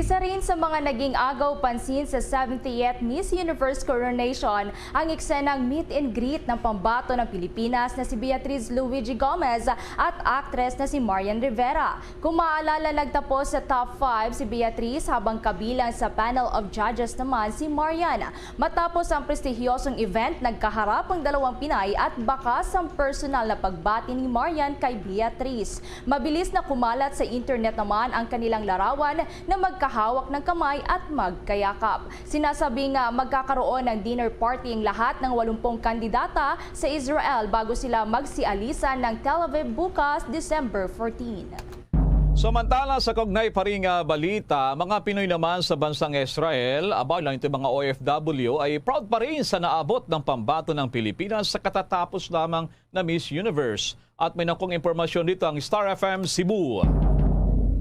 Isa rin sa mga naging agaw pansin sa 70th Miss Universe coronation ang eksenang meet and greet ng pambato ng Pilipinas na si Beatriz Luigi Gomez at actress na si Marian Rivera. Kung maalala, nagtapos sa top 5 si Beatriz habang kabilang sa panel of judges naman si Marian. Matapos ang prestigyosong event, nagkaharap ang dalawang Pinay at bakas ang personal na pagbati ni Marian kay Beatriz. Mabilis na kumalat sa internet naman ang kanilang larawan na magkahawak ng kamay at magkayakap. Sinasabing magkakaroon ng dinner party ang lahat ng 80 kandidata sa Israel bago sila magsialisan ng Tel Aviv bukas, December 14. Samantala sa kaugnay pa ring balita, mga Pinoy naman sa bansang Israel, abay lang ito mga OFW, ay proud pa rin sa naabot ng pambato ng Pilipinas sa katatapos lamang na Miss Universe. At may nakong impormasyon dito ang Star FM Cebu.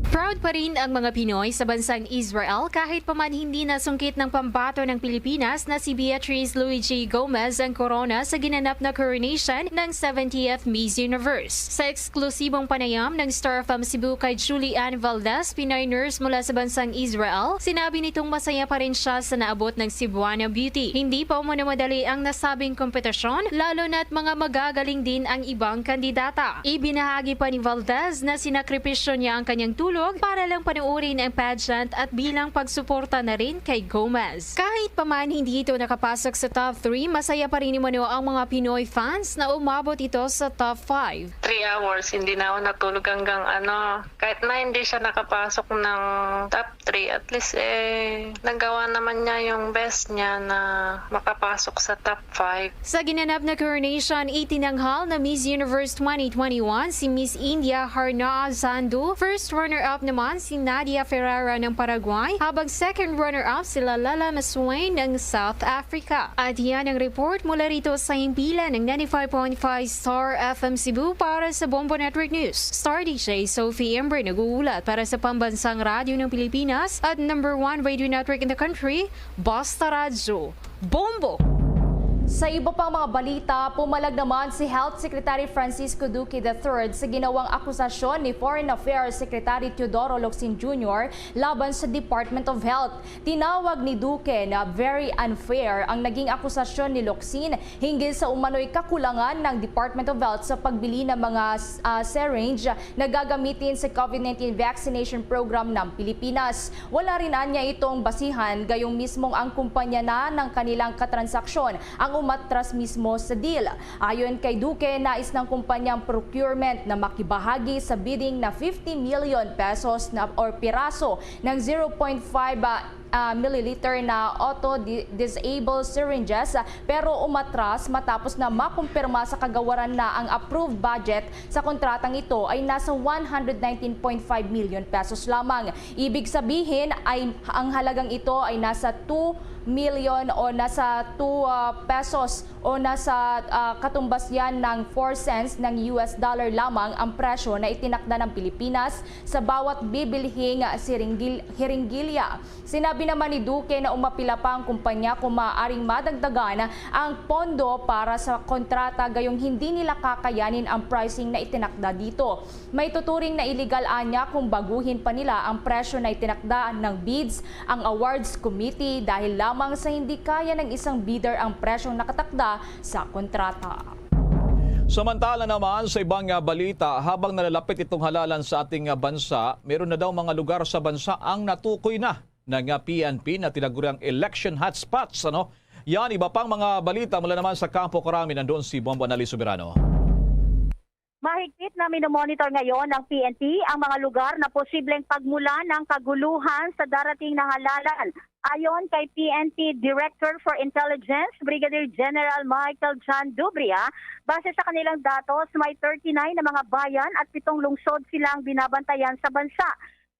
Proud pa rin ang mga Pinoy sa bansang Israel kahit pa man hindi nasungkit ng pambato ng Pilipinas na si Beatriz Luigi Gomez ang corona sa ginanap na coronation ng 70th Miss Universe. Sa eksklusibong panayam ng Star FM Cebu kay Julie Ann Valdez, Pinay nurse mula sa bansang Israel, sinabi nitong masaya pa rin siya sa naabot ng Cebuana Beauty. Hindi pa madali ang nasabing kompetisyon, lalo na't mga magagaling din ang ibang kandidata. Ibinahagi pa ni Valdez na sinakripisyo niya ang kanyang tulong para lang panuorin ang pageant at bilang pagsuporta na rin kay Gomez. Kahit pa man hindi ito nakapasok sa top 3, masaya pa rin naman ang mga Pinoy fans na umabot ito sa top 5. 3 hours, hindi na ako natulog hanggang kahit na hindi siya nakapasok ng top 3, at least nagawa naman niya yung best niya na makapasok sa top 5. Sa ginanap na coronation, itinanghal na Miss Universe 2021 si Miss India Harna Zandu, first runner-up naman si Nadia Ferrara ng Paraguay, habang second runner-up sila Lala Maswain ng South Africa. At yan ang report mula rito sa himpilan ng 95.5 Star FM Cebu para sa Bombo Network News. Star DJ Sophie Ember nag-uulat para sa pambansang radyo ng Pilipinas at #1 radio network in the country, Basta Radyo. Bombo! Sa iba pang mga balita, pumalag naman si Health Secretary Francisco Duque III sa ginawang akusasyon ni Foreign Affairs Secretary Teodoro Locsin Jr. laban sa Department of Health. Tinawag ni Duque na very unfair ang naging akusasyon ni Locsin hinggil sa umano'y kakulangan ng Department of Health sa pagbili ng mga syringe na gagamitin sa COVID-19 vaccination program ng Pilipinas. Wala rin anya itong basihan, gayong mismong ang kumpanya na ng kanilang katransaksyon ang umatras mismo sa deal. Ayon kay Duque, nais ng kumpanyang procurement na makibahagi sa bidding na 50 million pesos or piraso ng 0.5 milliliter na auto-disable syringes pero umatras matapos na makumpirma sa kagawaran na ang approved budget sa kontratang ito ay nasa 119.5 million pesos lamang. Ibig sabihin ay ang halagang ito ay nasa 2 million o nasa 2 pesos o nasa katumbas yan ng 4 cents ng US dollar lamang ang presyo na itinakda ng Pilipinas sa bawat bibilhing hiringgilya. Sinabi naman ni Duque na umapila pa ang kumpanya kung maaaring madagdagan ang pondo para sa kontrata gayong hindi nila kakayanin ang pricing na itinakda dito. May tuturing na illegal anya kung baguhin pa nila ang presyo na itinakda ng bids ang awards committee dahil lamang sa hindi kaya ng isang bidder ang presyong nakatakda sa kontrata. Samantala naman sa ibang balita, habang nalalapit itong halalan sa ating bansa, meron na daw mga lugar sa bansa ang natukoy na ng PNP na tinaguriang election hotspots. Yan, iba pang mga balita mula naman sa Campo Crame, nandoon si Bombo Analy Soberano. Mahigpit na minomonitor ngayon ng PNP ang mga lugar na posibleng pagmulan ng kaguluhan sa darating na halalan. Ayon kay PNP Director for Intelligence, Brigadier General Michael John Dubria, base sa kanilang datos, may 39 na mga bayan at 7 lungsod silang binabantayan sa bansa.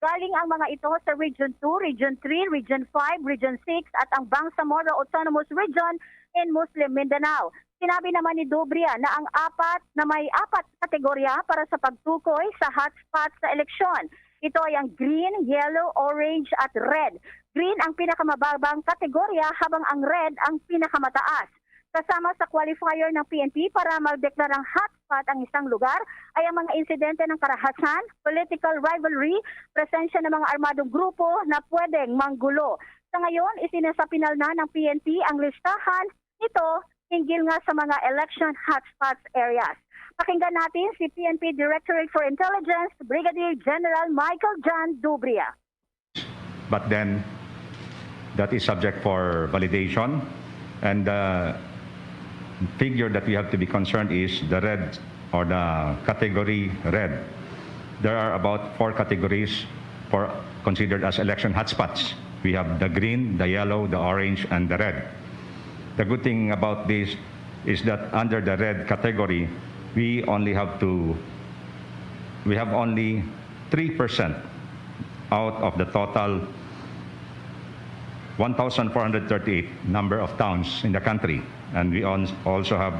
Galing ang mga ito sa Region 2, Region 3, Region 5, Region 6 at ang Bangsamoro Autonomous Region in Muslim Mindanao. Sinabi naman ni Dubria na may apat kategorya para sa pagtukoy sa hotspots sa eleksyon. Ito ay ang green, yellow, orange at red. Green ang pinakamababang kategorya habang ang red ang pinakamataas. Kasama sa qualifier ng PNP para magdeklarang hotspot ang isang lugar ay ang mga insidente ng karahasan, political rivalry, presensya ng mga armadong grupo na pwedeng manggulo. Sa ngayon, isinasapinal na ng PNP ang listahan nito hinggil nga sa mga election hotspots areas. Pakinggan natin si PNP Directorate for Intelligence, Brigadier General Michael John Dubria. But then, that is subject for validation, and the figure that we have to be concerned is the red or the category red. There are about 4 categories considered as election hotspots. We have the green, the yellow, the orange, and the red. The good thing about this is that under the red category, we have only 3% out of the total 1,438 number of towns in the country, and we also have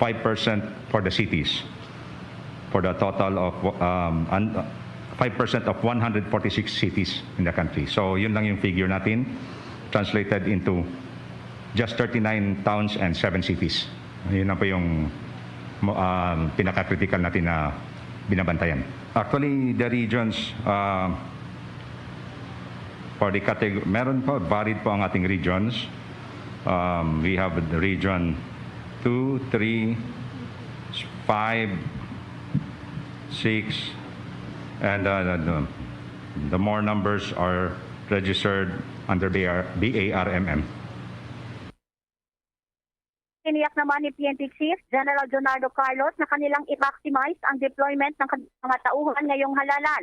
5% for the cities, for the total of 5% of 146 cities in the country. So yun lang yung figure natin, translated into just 39 towns and 7 cities. Yun na po yung pinaka-critical natin na binabantayan. Actually, the regions, for the category, meron po, varied po ang ating regions. We have the region 2, 3, 5, 6, and the more numbers are registered under BARMM. Tiniyak naman ni PNP Chief General Jonardo Carlos na kanilang i-maximize ang deployment ng mga tauhan ngayong halalan.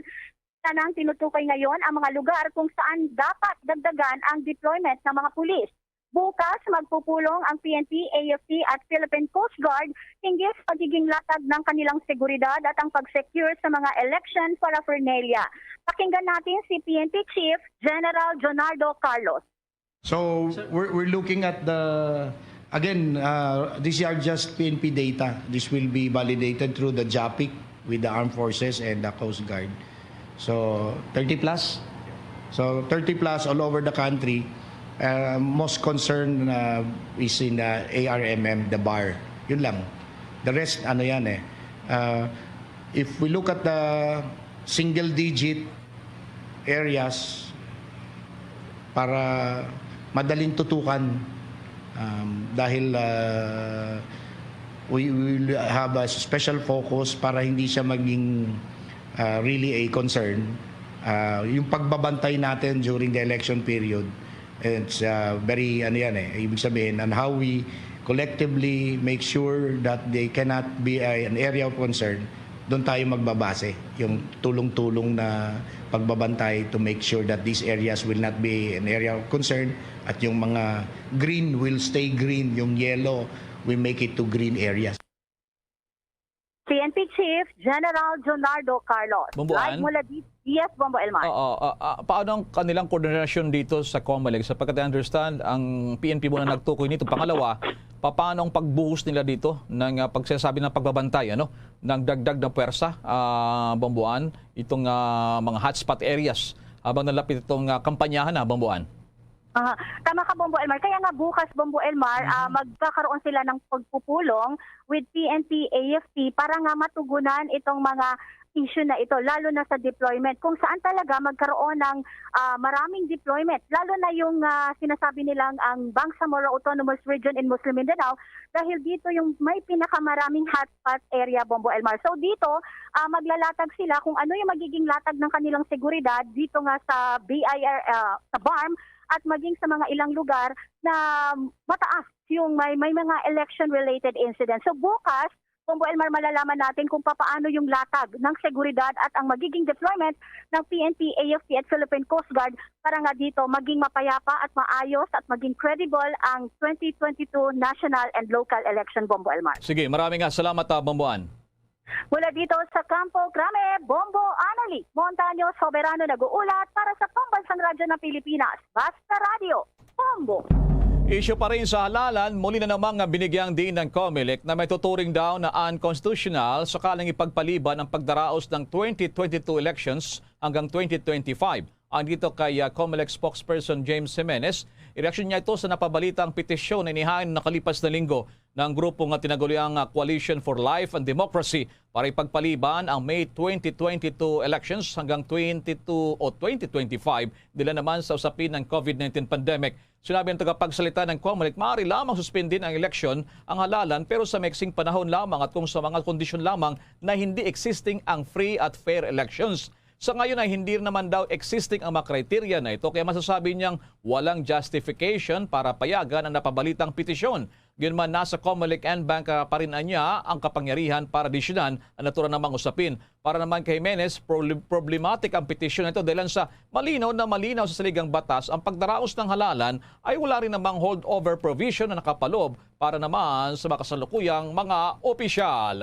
Tanang tinutukoy ngayon ang mga lugar kung saan dapat dagdagan ang deployment ng mga pulis. Bukas, magpupulong ang PNP, AFP at Philippine Coast Guard hinggil sa pagiging latag ng kanilang seguridad at ang pag-secure sa mga election paraphernalia. Pakinggan natin si PNP Chief General Jonardo Carlos. So we're looking at again, these are just PNP data. This will be validated through the JAPIC with the Armed Forces and the Coast Guard. So 30 plus. So 30 plus all over the country. Most concern is in the ARMM, the bar. Yun lang. The rest, ano yan eh. If we look at the single-digit areas para madaling tutukan dahil we will have a special focus para hindi siya maging really a concern. Yung pagbabantay natin during the election period, it's very, ano yan eh, ibig sabihin, and how we collectively make sure that they cannot be an area of concern, doon tayo magbabase. Yung tulong-tulong na pagbabantay to make sure that these areas will not be an area of concern, at yung mga green will stay green, yung yellow, we make it to green areas. PNP Chief General Jonardo Carlos. Bomboan? Live mula dito. Yes, Bombo Elmar. Paano ang kanilang koordinasyon dito sa COMELEC? Sapagkat I understand, ang PNP muna nagtukoy nito. Pangalawa, paano ang pagbuhos nila dito ng pagsasabi ng pagbabantay, ng dagdag na puwersa, Bomboan, itong mga hotspot areas habang nalapit itong kampanyahan na, Bomboan? Tama ka, Bombo Elmar. Kaya nga bukas, Bombo Elmar, magkakaroon sila ng pagpupulong with PNP, AFP para nga matugunan itong mga issue na ito, lalo na sa deployment. Kung saan talaga magkaroon ng maraming deployment, lalo na yung sinasabi nilang ang Bangsamoro Autonomous Region in Muslim Mindanao, dahil dito yung may pinakamaraming hotspot area, Bombo Elmar. So dito, maglalatag sila kung ano yung magiging latag ng kanilang seguridad dito nga sa sa BARM, at maging sa mga ilang lugar na mataas yung may mga election-related incidents. So bukas, Bombo Elmar, malalaman natin kung paano yung latag ng seguridad at ang magiging deployment ng PNP, AFP at Philippine Coast Guard para nga dito maging mapayapa at maayos at maging credible ang 2022 national and local election, Bombo Elmar. Sige, maraming salamat, Bomboan. Mula dito sa Campo Crame, Bombo Anali, Montaño Soberano nag-uulat para sa Pambansang Radyo ng Pilipinas. Basta Radio, Bombo. Issue pa rin sa halalan, muli na namang binigyang diin ng COMELEC na may tuturing daw na unconstitutional sakaling ipagpaliban ang pagdaraos ng 2022 elections hanggang 2025. Ang dito kay COMELEC spokesperson James Jimenez. Ireaksyon niya ito sa napabalitang petisyon na inihain nakalipas na linggo ng grupong tinaguriang Coalition for Life and Democracy para ipagpaliban ang May 2022 elections hanggang 2025 nila naman sa usapin ng COVID-19 pandemic. Sinabi ng tagapagsalita ng COMELEC, maaari lamang suspendin ang eleksyon ang halalan pero sa maiksing panahon lamang at kung sa mga kondisyon lamang na hindi existing ang free at fair elections. Sa ngayon ay hindi naman daw existing ang mga kriteria na ito kaya masasabi niyang walang justification para payagan ang napabalitang petisyon. Gayunman nasa COMELEC NBank pa rin niya ang kapangyarihan para desisyonan ang naturang namang usapin. Para naman kay Jimenez, problematic ang petisyon na ito dahil sa malinaw sa saligang batas ang pagdaraos ng halalan ay wala rin namang holdover provision na nakapaloob para naman sa makasalukuyang mga opisyal.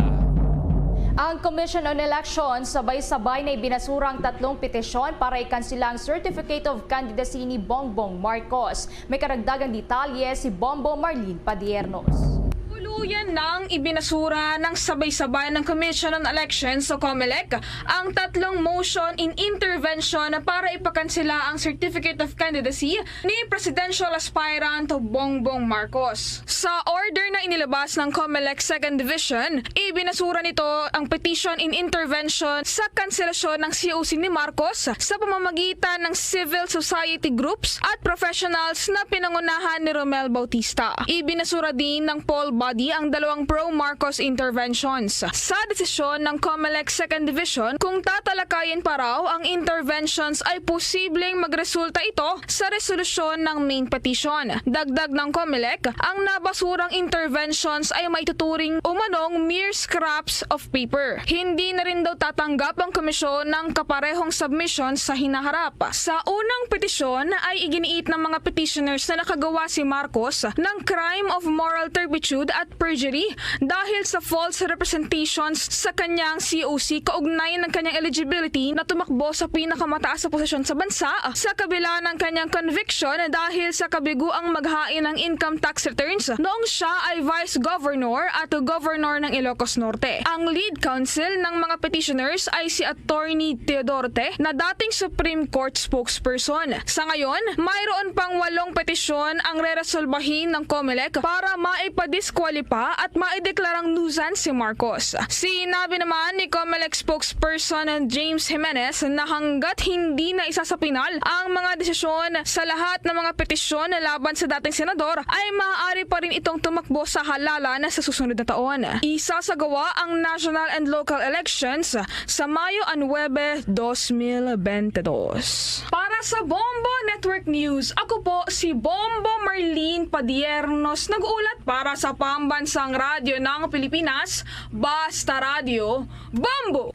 Ang Commission on Elections sabay-sabay na ibinasurang 3 petisyon para ikansila ang Certificate of Candidacy ni Bongbong Marcos. May karagdagang detalye si Bombo Marlene Padiernos. Tuluyan nang ibinasura ng sabay-sabay ng Commission on Elections o COMELEC ang 3 motion in intervention para ipakansela ang Certificate of Candidacy ni Presidential Aspirant Bongbong Marcos. Sa order na inilabas ng COMELEC 2nd Division, ibinasura nito ang petition in intervention sa kanselasyon ng COC ni Marcos sa pamamagitan ng civil society groups at professionals na pinangunahan ni Romel Bautista. Ibinasura din ng poll body ang 2 pro-Marcos interventions. Sa desisyon ng COMELEC 2nd Division, kung tatalakayin pa raw ang interventions ay posibleng magresulta ito sa resolusyon ng main petition. Dagdag ng COMELEC, ang nabasurang interventions ay maituturing umanong mere scraps of paper. Hindi na rin daw tatanggap ang komisyon ng kaparehong submission sa hinaharap. Sa unang petisyon ay iginiit ng mga petitioners na nakagawa si Marcos ng crime of moral turpitude at perjury dahil sa false representations sa kanyang COC kaugnayan ng kanyang eligibility na tumakbo sa pinakamataas na posisyon sa bansa sa kabila ng kanyang conviction dahil sa kabiguang maghain ng income tax returns noong siya ay Vice Governor at Governor ng Ilocos Norte. Ang lead counsel ng mga petitioners ay si Attorney Teodorte na dating Supreme Court spokesperson. Sa ngayon, mayroon pang 8 petisyon ang reresolbahin ng COMELEC para maipadiskwalify at maideklarang nuisance si Marcos. Sinabi naman ni COMELEC spokesperson James Jimenez na hanggat hindi na isa sa pinal ang mga desisyon sa lahat ng mga petisyon laban sa dating senador ay maaari pa rin itong tumakbo sa halalan sa susunod na taon. Isasagawa ang national and local elections sa Mayo 9, 2022. Para sa Bombo Network News, ako po si Bombo Marlene Padiernos, nag-uulat para sa Pambansang Radyo ng Pilipinas, Basta Radio, Bombo!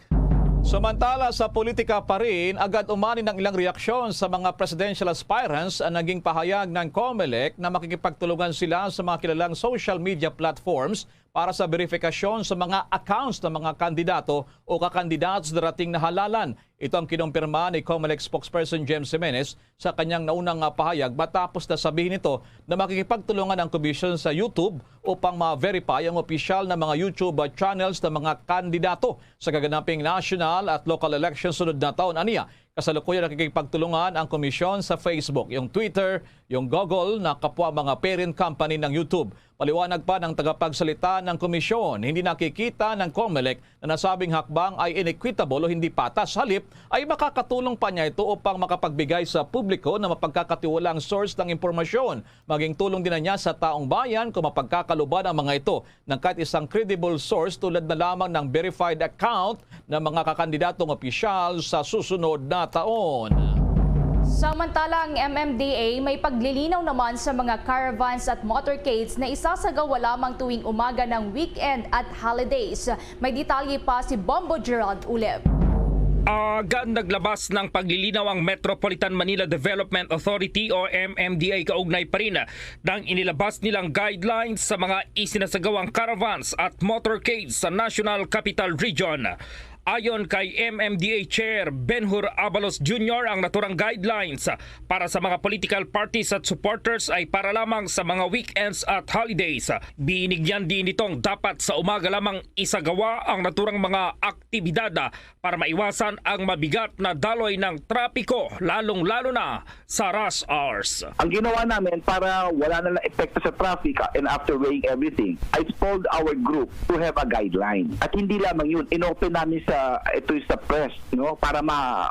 Samantala sa politika pa rin, agad umani ng ilang reaksyon sa mga presidential aspirants ang naging pahayag ng COMELEC na makikipagtulungan sila sa mga kilalang social media platforms para sa verifikasyon sa mga accounts ng mga kandidato o kakandidatos darating na halalan. Ito ang kinumpirma ni COMELEC spokesperson James Jimenez sa kanyang naunang pahayag matapos na sabihin nito na makikipagtulungan ang komisyon sa YouTube upang ma-verify ang opisyal na mga YouTube channels ng mga kandidato sa gaganaping national at local elections sunod na taon. Aniya, kasalukuyan nakikipagtulungan ang komisyon sa Facebook, yung Twitter, yung Google na kapwa mga parent company ng YouTube. Paliwanag pa ng tagapagsalita ng komisyon, hindi nakikita ng COMELEC na nasabing hakbang ay inequitable o hindi patas. Halip ay makakatulong pa niya ito upang makapagbigay sa publiko na mapagkakatiwalang source ng impormasyon. Maging tulong din na niya sa taong bayan kung mapagkakaluban ang mga ito ng kahit isang credible source tulad na lamang ng verified account ng mga kakandidatong opisyal sa susunod na taon. Samantala, ang MMDA may paglilinaw naman sa mga caravans at motorcades na isasagawa lamang tuwing umaga ng weekend at holidays. May detalye pa si Bombo Gerald Uleb. Agad naglabas ng paglilinaw ang Metropolitan Manila Development Authority o MMDA kaugnay pa rin ng inilabas nilang guidelines sa mga isinasagawang caravans at motorcades sa National Capital Region. Ayon kay MMDA Chair Ben-Hur Abalos Jr., ang naturang guidelines para sa mga political parties at supporters ay para lamang sa mga weekends at holidays. Binigyan din nitong dapat sa umaga lamang isagawa ang naturang mga aktibidad para maiwasan ang mabigat na daloy ng trapiko, lalong-lalo na sa rush hours. Ang ginawa namin para wala na lang epekto sa traffic and after weighing everything, I told our group to have a guideline. At hindi lamang yun, inopen namin sa press, para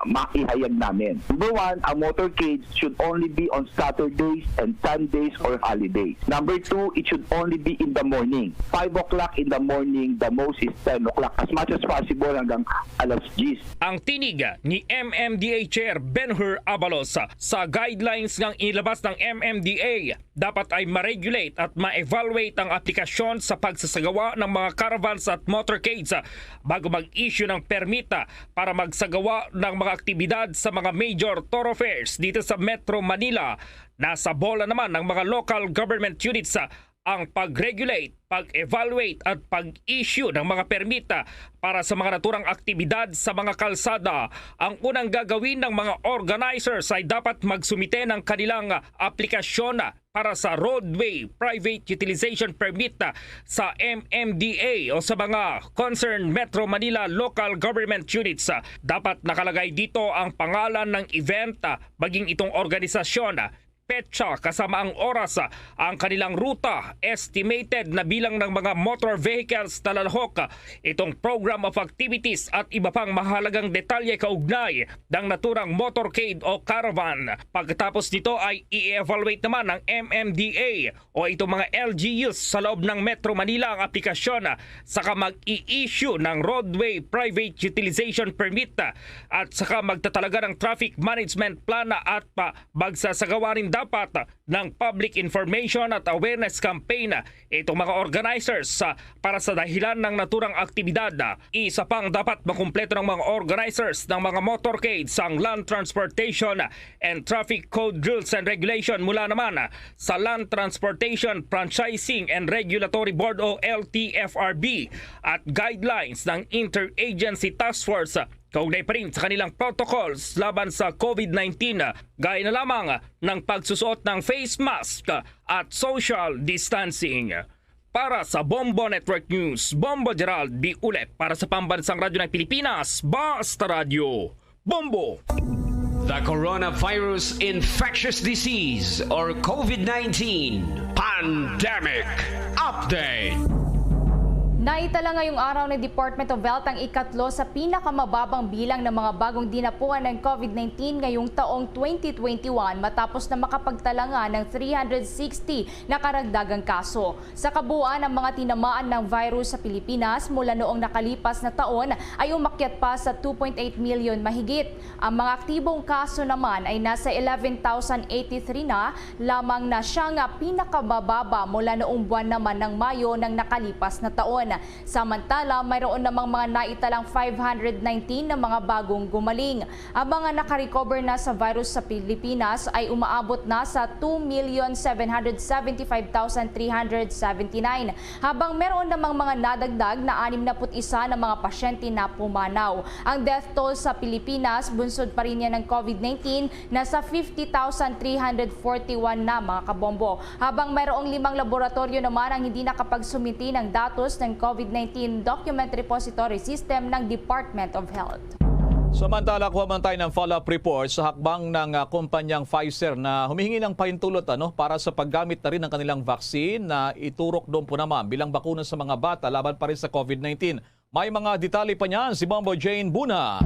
maihayag namin. Number one, a motorcade should only be on Saturdays and Sundays or holidays. Number two, it should only be in the morning. 5 o'clock in the morning, the most is 10 o'clock. As much as possible hanggang alas 10. Ang tinig ni MMDA Chair Ben-Hur Abalos sa guidelines ng inilabas ng MMDA, dapat ay ma-regulate at ma-evaluate ang aplikasyon sa pagsasagawa ng mga caravans at motorcades bago mag-issue ng permita para magsagawa ng mga aktibidad sa mga major thoroughfares dito sa Metro Manila. Nasa bola naman ng mga local government units ang pag-regulate, pag-evaluate at pag-issue ng mga permita para sa mga naturang aktibidad sa mga kalsada. Ang unang gagawin ng mga organizers ay dapat magsumite ng kanilang aplikasyon para sa roadway private utilization permit sa MMDA o sa mga concerned Metro Manila local government units. Dapat nakalagay dito ang pangalan ng event, maging itong organisasyon, petsa kasama ang oras, ang kanilang ruta, estimated na bilang ng mga motor vehicles na lalahok, itong program of activities at iba pang mahalagang detalye kaugnay ng naturang motorcade o caravan. Pagkatapos nito ay i-evaluate naman ng MMDA o itong mga LGUs sa loob ng Metro Manila ang aplikasyon, saka mag-i-issue ng roadway private utilization permit at saka magtatalaga ng traffic management plan at magsasagawa rin dapat ng public information at awareness campaign itong mga organizers para sa dahilan ng naturang aktibidad. Isa pang dapat makumpleto ng mga organizers ng mga motorcades ang Land Transportation and Traffic Code Rules and Regulation mula naman sa Land Transportation Franchising and Regulatory Board o LTFRB at guidelines ng Interagency Task Force kaugnay pa rin sa kanilang protocols laban sa COVID-19, gaya na lamang ng pagsusuot ng face mask at social distancing. Para sa Bombo Network News, Bombo Gerald B. Ulep para sa Pambansang Radyo ng Pilipinas, Basta Radio, Bombo! The Coronavirus Infectious Disease or COVID-19 Pandemic Update. Naitala ngayong araw ng Department of Health ang ikatlo sa pinakamababang bilang ng mga bagong dinapuan ng COVID-19 ngayong taong 2021 matapos na makapagtala nga ng 360 na karagdagang kaso. Sa kabuuan, ang mga tinamaan ng virus sa Pilipinas mula noong nakalipas na taon ay umakyat pa sa 2.8 million mahigit. Ang mga aktibong kaso naman ay nasa 11,083 na lamang na siyang pinakabababa mula noong buwan naman ng Mayo ng nakalipas na taon. Samantala, mayroon namang mga naitalang 519 na mga bagong gumaling. Ang mga nakarecover na sa virus sa Pilipinas ay umaabot na sa 2,775,379, habang meron namang mga nadagdag na 61 na mga pasyente na pumanaw. Ang death toll sa Pilipinas, bunsod pa rin yan ng COVID-19, nasa 50,341 na mga kabombo. Habang mayroong 5 laboratorio naman ang hindi nakapagsumiti ng datos ng COVID-19 Document Repository System ng Department of Health. Samantala, kuha man tayo ng follow-up report sa hakbang ng kumpanyang Pfizer na humihingi ng pahintulot para sa paggamit na rin ng kanilang vaccine na iturok doon po naman bilang bakuna sa mga bata laban pa rin sa COVID-19. May mga detalye pa niyan si Bombo Jane Buna.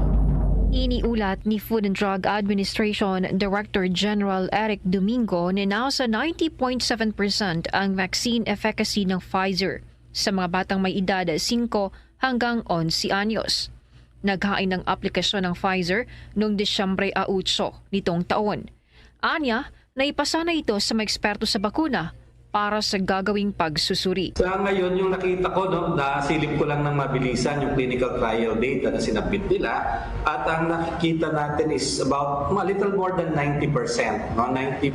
Iniulat ni Food and Drug Administration Director General Eric Domingo na nasa 90.7% ang vaccine efficacy ng Pfizer sa mga batang may edad 5 hanggang 11 anyos. Naghain ng aplikasyon ng Pfizer noong Disyembre 8 nitong taon. Anya, naipasa na ito sa mga eksperto sa bakuna para sa gagawing pagsusuri. Sa ngayon, yung nakita ko, nasilip ko lang ng mabilisan yung clinical trial data na sinabit nila, at ang nakikita natin is about a little more than 90%, 90.7%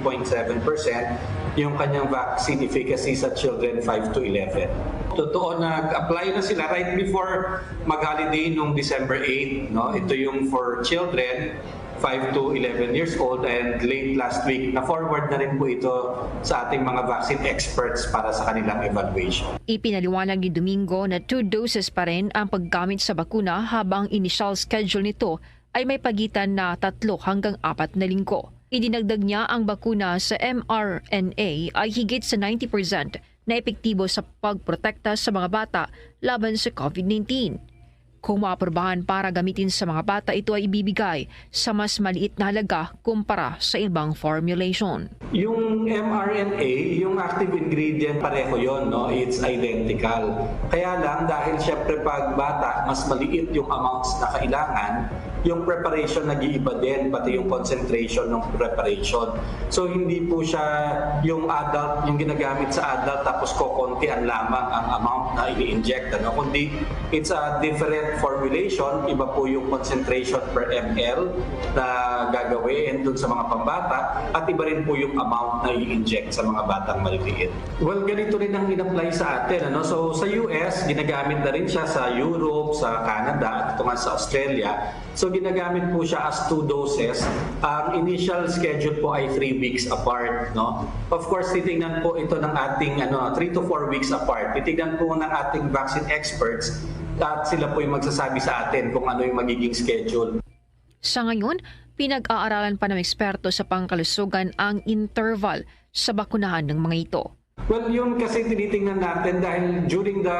yung kanyang vaccine efficacy sa children 5 to 11. Totoo, nag-apply na sila right before mag-holiday nung December 8. No? Ito yung for children 5 to 11 years old, and late last week na-forward na rin po ito sa ating mga vaccine experts para sa kanilang evaluation. Ipinaliwanag ni Domingo na 2 doses pa rin ang paggamit sa bakuna habang initial schedule nito ay may pagitan na 3 hanggang 4 na linggo. Idinagdag niya ang bakuna sa mRNA ay higit sa 90% na epektibo sa pagprotekta sa mga bata laban sa COVID-19. Kung maaprobahan para gamitin sa mga bata, ito ay ibibigay sa mas maliit na halaga kumpara sa ibang formulation. Yung mRNA, yung active ingredient, pareho yon, no? It's identical. Kaya lang, dahil syempre pag bata, mas maliit yung amounts na kailangan, yung preparation nag-iiba din, pati yung concentration ng preparation. So hindi po siya yung adult, yung ginagamit sa adult, tapos kokontian lamang ang amount na i-inject, ano? Kundi it's a different formulation, iba po yung concentration per ml na gagawin dun sa mga pambata, at iba rin po yung amount na i-inject sa mga batang maliliit. Well, ganito rin ang in-apply sa atin, ano? So sa US, ginagamit na rin siya sa Europe, sa Canada, at ito nga sa Australia. So ginagamit po siya as 2 doses. Ang initial schedule po ay 3 weeks apart, no? Of course, titingnan po ito ng ating 3 to 4 weeks apart. Titingnan po ng ating vaccine experts at sila po yung magsasabi sa atin kung ano yung magiging schedule. Sa ngayon, pinag-aaralan pa ng eksperto sa pangkalusugan ang interval sa bakunahan ng mga ito. Well, yun kasi tinitingnan natin dahil during the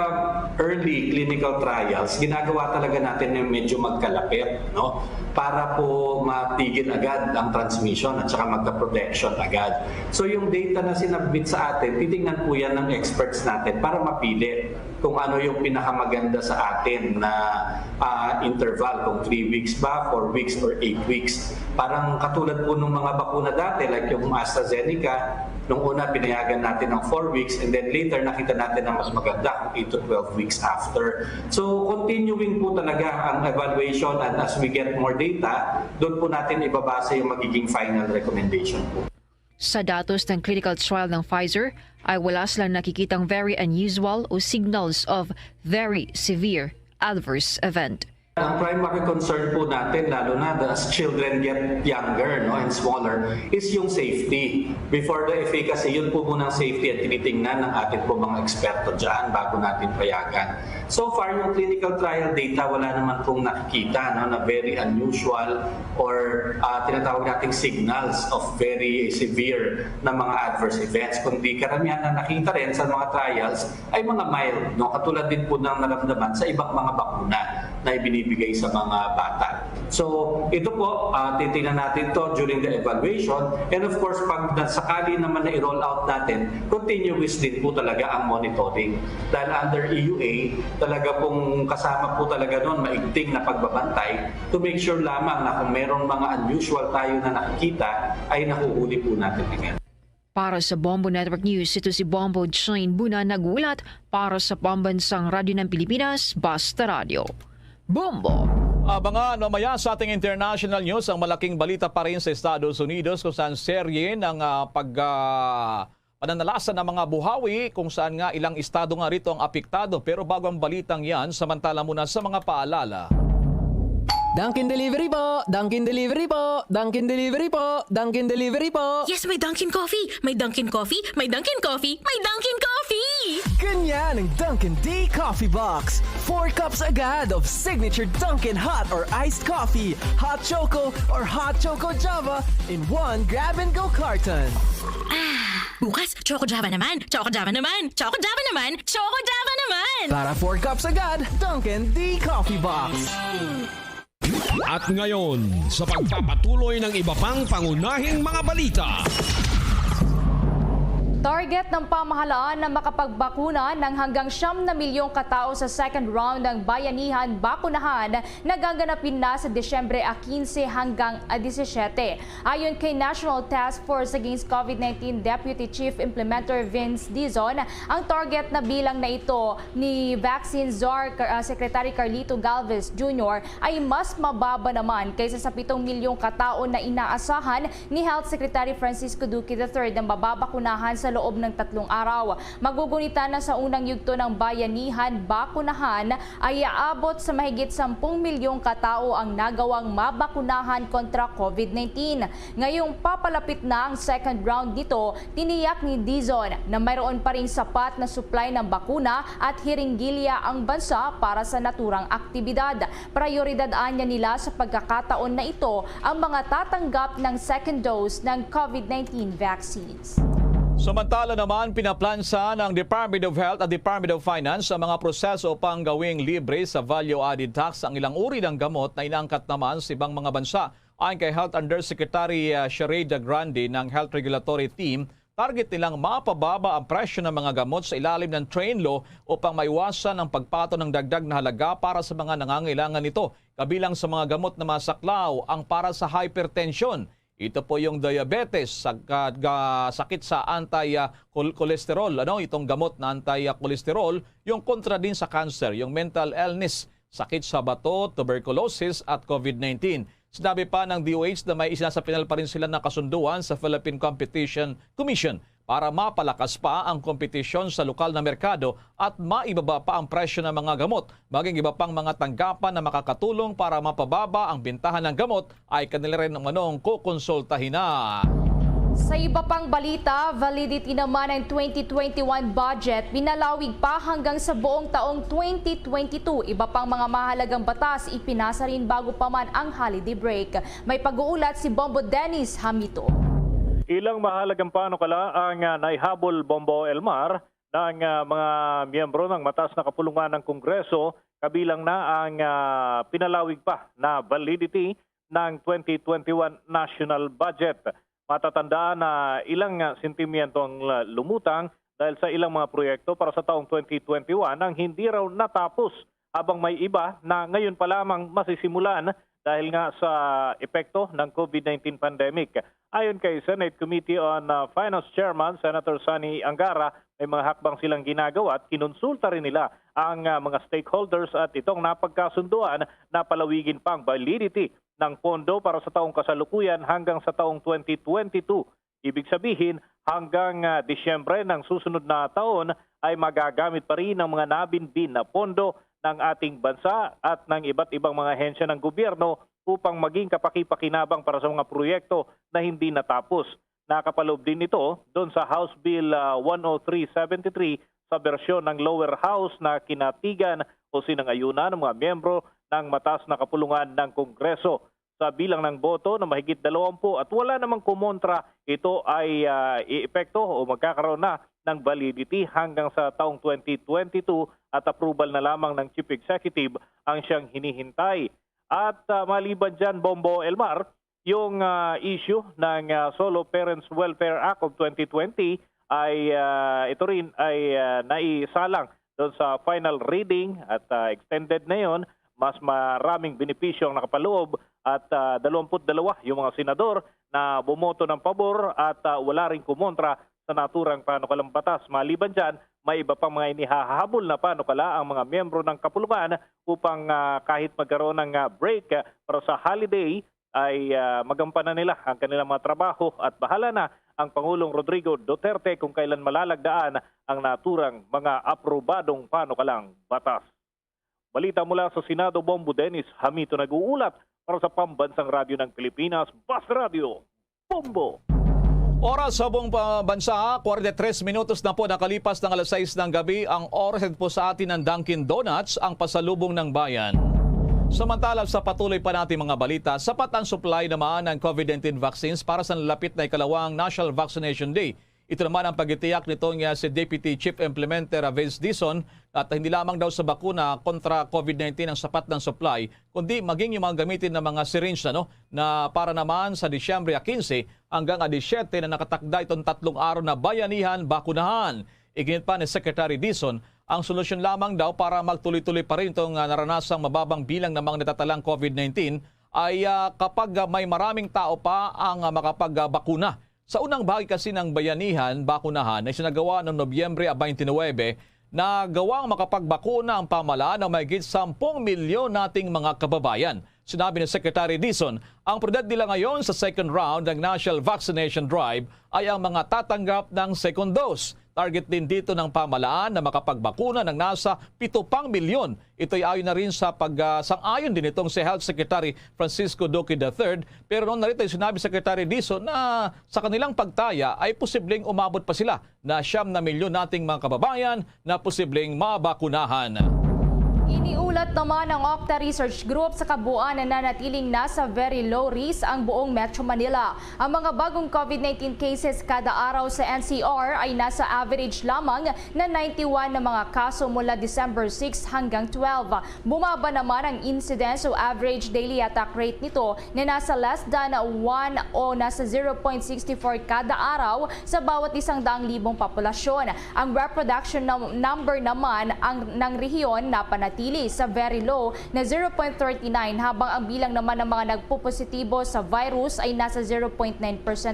early clinical trials, ginagawa talaga natin yung medyo magkalapit, no? Para po matigil agad ang transmission at saka magka-protection agad. So yung data na sinabit sa atin, titingnan po yan ng experts natin para mapili kung ano yung pinakamaganda sa atin na interval, kung 3 weeks ba, 4 weeks, or 8 weeks. Parang katulad po ng mga bakuna dati, like yung AstraZeneca, nung una pinayagan natin ng 4 weeks, and then later nakita natin na mas maganda kung 8 to 12 weeks after. So continuing po talaga ang evaluation, and as we get more data, doon po natin ibabasa yung magiging final recommendation po. Sa datos ng clinical trial ng Pfizer, ay wala silang nakikitang very unusual o signals of very severe adverse event. Ang primary concern po natin, lalo na as children get younger, no, and smaller, is yung safety. Before the efficacy, yun po muna ang safety at tinitingnan ng ating po mga eksperto dyan bago natin payagan. So far, yung clinical trial data, wala naman pong nakikita, no, na very unusual or tinatawag nating signals of very severe na mga adverse events. Kundi karamihan na nakita rin sa mga trials ay mga mild, no, katulad din po ng naramdaman sa ibang mga bakuna na ibinibigay sa mga bata. So ito po, titingnan natin to during the evaluation, and of course pag sakali naman na i-roll out natin, continuous din po talaga ang monitoring. Dahil under EUA, talaga pong kasama po talaga noon maigting na pagbabantay to make sure lamang na kung merong mga unusual tayo na nakikita, ay nakuhuli po natin agad. Para sa Bombo Network News, ito si Bombo Jane Buna nagulat para sa Pambansang Radyo ng Pilipinas, Basta Radio. Bombo! Abangan mamaya sa ating international news, ang malaking balita pa rin sa Estados Unidos kung saan serye ng pananalasan ng mga buhawi, kung saan nga ilang estado nga rito ang apektado. Pero bago ang balitang yan, samantala muna sa mga paalala. Dunkin' Delivery po! Dunkin' Delivery po! Dunkin' Delivery po! Dunkin' Delivery po! Yes, may Dunkin' Coffee! May Dunkin' Coffee! May Dunkin' Coffee! May Dunkin' Coffee! Ganyan ang Dunkin' D Coffee Box! 4 cups agad of signature Dunkin' hot or iced coffee, hot choco or hot choco java in 1 grab-and-go carton. Bukas, Choco Java naman! Choco Java naman! Choco Java naman! Choco Java naman! Para 4 cups agad, Dunkin' D Coffee Box! At ngayon, sa pagpapatuloy ng iba pang pangunahing mga balita. Target ng pamahalaan na makapagbakuna ng hanggang 9 milyong katao sa second round ng Bayanihan Bakunahan na gaganapin na sa Disyembre 15 hanggang 17. Ayon kay National Task Force Against COVID-19 Deputy Chief Implementer Vince Dizon, ang target na bilang na ito ni Vaccine Czar Secretary Carlito Galvez Jr. ay mas mababa naman kaysa sa 7 milyong katao na inaasahan ni Health Secretary Francisco Duque III na mababakunahan sa loob ng 3 araw. Magugunita na sa unang yugto ng bayanihan bakunahan ay aabot sa mahigit 10 milyong katao ang nagawang mabakunahan kontra COVID-19. Ngayong papalapit na ang second round nito, tiniyak ni Dizon na mayroon pa ring sapat na supply ng bakuna at hiringgilya ang bansa para sa naturang aktibidad. Prioridad anya nila sa pagkakataon na ito ang mga tatanggap ng second dose ng COVID-19 vaccines. Samantala naman, pinaplansa ng Department of Health at Department of Finance ang mga proseso upang gawing libre sa value-added tax ang ilang uri ng gamot na inaangkat naman sa ibang mga bansa. Ayon kay Health Undersecretary Sherida Grande ng Health Regulatory Team, target nilang mapababa ang presyo ng mga gamot sa ilalim ng train law upang maiwasan ang pagpato ng dagdag na halaga para sa mga nangangailangan nito. Kabilang sa mga gamot na masaklaw ang para sa hypertension. Ito po yung diabetes, sakit sa anti-cholesterol, itong gamot na anti-cholesterol, yung kontra din sa cancer, yung mental illness, sakit sa bato, tuberculosis at COVID-19. Sinabi pa ng DOH na may isinasapinal pa rin sila na kasunduan sa Philippine Competition Commission para mapalakas pa ang kompetisyon sa lokal na merkado at maibaba pa ang presyo ng mga gamot. Maging iba pang mga tanggapan na makakatulong para mapababa ang bintahan ng gamot ay kanila rin namanong kukonsultahin na. Sa iba pang balita, validity naman ng 2021 budget pinalawig pa hanggang sa buong taong 2022. Iba pang mga mahalagang batas ipinasa rin bago pa man ang holiday break. May pag-uulat si Bombo Dennis Hamito. Ilang mahalagang panukala ang naihabol, Bombo Elmar, ng mga miyembro ng mataas na kapulungan ng Kongreso, kabilang na ang pinalawig pa na validity ng 2021 national budget. Matatandaan na ilang sentimiento ang lumutang dahil sa ilang mga proyekto para sa taong 2021 ang hindi raw natapos, habang may iba na ngayon pa lamang masisimulan dahil nga sa epekto ng COVID-19 pandemic. Ayon kay Senate Committee on Finance Chairman Senator Sonny Angara, may mga hakbang silang ginagawa at kinonsulta rin nila ang mga stakeholders at itong napagkasunduan na palawigin pang validity ng pondo para sa taong kasalukuyan hanggang sa taong 2022. Ibig sabihin, hanggang Disyembre ng susunod na taon ay magagamit pa rin ang mga nabinbin na pondo ng ating bansa at ng iba't ibang mga ahensya ng gobyerno upang maging kapaki-pakinabang para sa mga proyekto na hindi natapos. Nakapaloob din ito doon sa House Bill 10373 sa bersyon ng lower house na kinatigan o sinangayunan ng mga miyembro ng mataas na kapulungan ng Kongreso. Sa bilang ng boto na mahigit 20 at wala namang kumontra, ito ay iepekto o magkakaroon na ng validity hanggang sa taong 2022 at approval na lamang ng Chief Executive ang siyang hinihintay. At maliban dyan, Bombo Elmar, yung issue ng Solo Parents Welfare Act of 2020 ay ito rin ay naisalang doon sa final reading at extended na yon. Mas maraming benepisyo ang nakapaloob at 22 yung mga senador na bumoto ng pabor at wala ring kumontra sa naturang panukalang batas. Maliban dyan, may iba pang mga inihahabol na panukala ang mga miyembro ng kapulungan upang kahit magkaroon ng break para sa holiday ay magampanan nila ang kanilang mga trabaho at bahala na ang Pangulong Rodrigo Duterte kung kailan malalagdaan ang naturang mga aprobadong panukalang batas. Balita mula sa Senado, Bombo Dennis Hamito nag-uulat para sa Pambansang Radyo ng Pilipinas, Bas Radio, Bombo. Oras sa buong bansa, 43 minutos na po nakalipas ng alas 6 ng gabi. Ang oras po sa atin ng Dunkin Donuts, ang pasalubong ng bayan. Samantala sa patuloy pa natin mga balita, sapat ang supply naman ng COVID-19 vaccines para sa nalapit na ikalawang National Vaccination Day. Ito naman ang pagitiyak nitong si Deputy Chief Implementer Vince Dizon at hindi lamang daw sa bakuna kontra COVID-19 ang sapat ng supply, kundi maging yung mga gamitin ng mga syringe na para naman sa Disyembre 15 hanggang 17 na nakatakda itong 3 araw na bayanihan bakunahan. Iginit pa ni Secretary Dizon, ang solusyon lamang daw para magtuloy-tuloy pa rin itong naranasang mababang bilang ng mga natatalang COVID-19 ay kapag may maraming tao pa ang makapagbakuna. Sa unang bahagi kasi ng bayanihan, bakunahan, na isinagawa noong Nobyembre 29, na gawang makapagbakuna ang pamahalaan ng mahigit 10 milyon nating mga kababayan. Sinabi ni Secretary Dizon, ang prioridad nila ngayon sa second round ng National Vaccination Drive ay ang mga tatanggap ng second dose. Target din dito ng pamahalaan na makapagbakuna ng nasa 7 milyon. Ito'y ayon na rin sa sang-ayon din itong si Health Secretary Francisco Duque III. Pero noon narito sinabi Secretary Dizon na sa kanilang pagtaya ay posibleng umabot pa sila na 9 milyon nating mga kababayan na posibleng mabakunahan. Iniulat naman ng Octa Research Group sa kabuuan na nanatiling nasa very low risk ang buong Metro Manila. Ang mga bagong COVID-19 cases kada araw sa NCR ay nasa average lamang na 91 na mga kaso mula December 6 hanggang 12. Bumaba naman ang incidence o average daily attack rate nito na nasa less than 1 o nasa 0.64 kada araw sa bawat 100,000 populasyon. Ang reproduction number naman ng rehiyon na panatili sa very low na 0.39 habang ang bilang naman ng mga nagpupositibo sa virus ay nasa 0.9%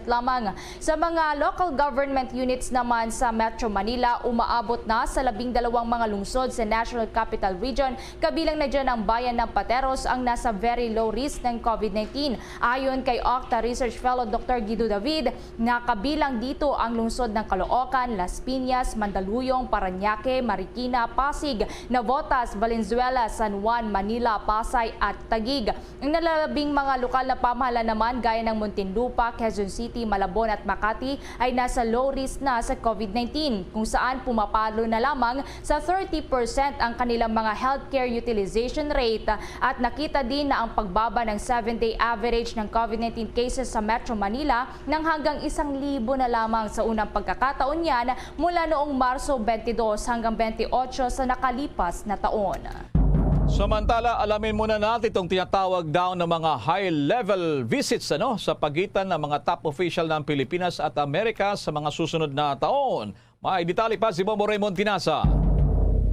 lamang. Sa mga local government units naman sa Metro Manila, umaabot na sa 12 mga lungsod sa National Capital Region, kabilang na dyan ang bayan ng Pateros ang nasa very low risk ng COVID-19. Ayon kay Octa Research Fellow Dr. Guido David, nakabilang dito ang lungsod ng Caloocan, Las Piñas, Mandaluyong, Parañaque, Marikina, Pasig, Navotas, Valenzuela, San Juan, Manila, Pasay at Taguig. Ang nalalabing mga lokal na pamahalaan naman gaya ng Muntinlupa, Quezon City, Malabon at Makati ay nasa low risk na sa COVID-19 kung saan pumapalo na lamang sa 30% ang kanilang mga healthcare utilization rate at nakita din na ang pagbaba ng 7-day average ng COVID-19 cases sa Metro Manila ng hanggang 1,000 na lamang sa unang pagkakataon yan mula noong Marso 22 hanggang 28 sa nakalipas na taon. Samantala, alamin muna natin itong tinatawag daw ng mga high-level visits sa pagitan ng mga top official ng Pilipinas at Amerika sa mga susunod na taon. May detalye pa si Bombo Raymond Tinasa.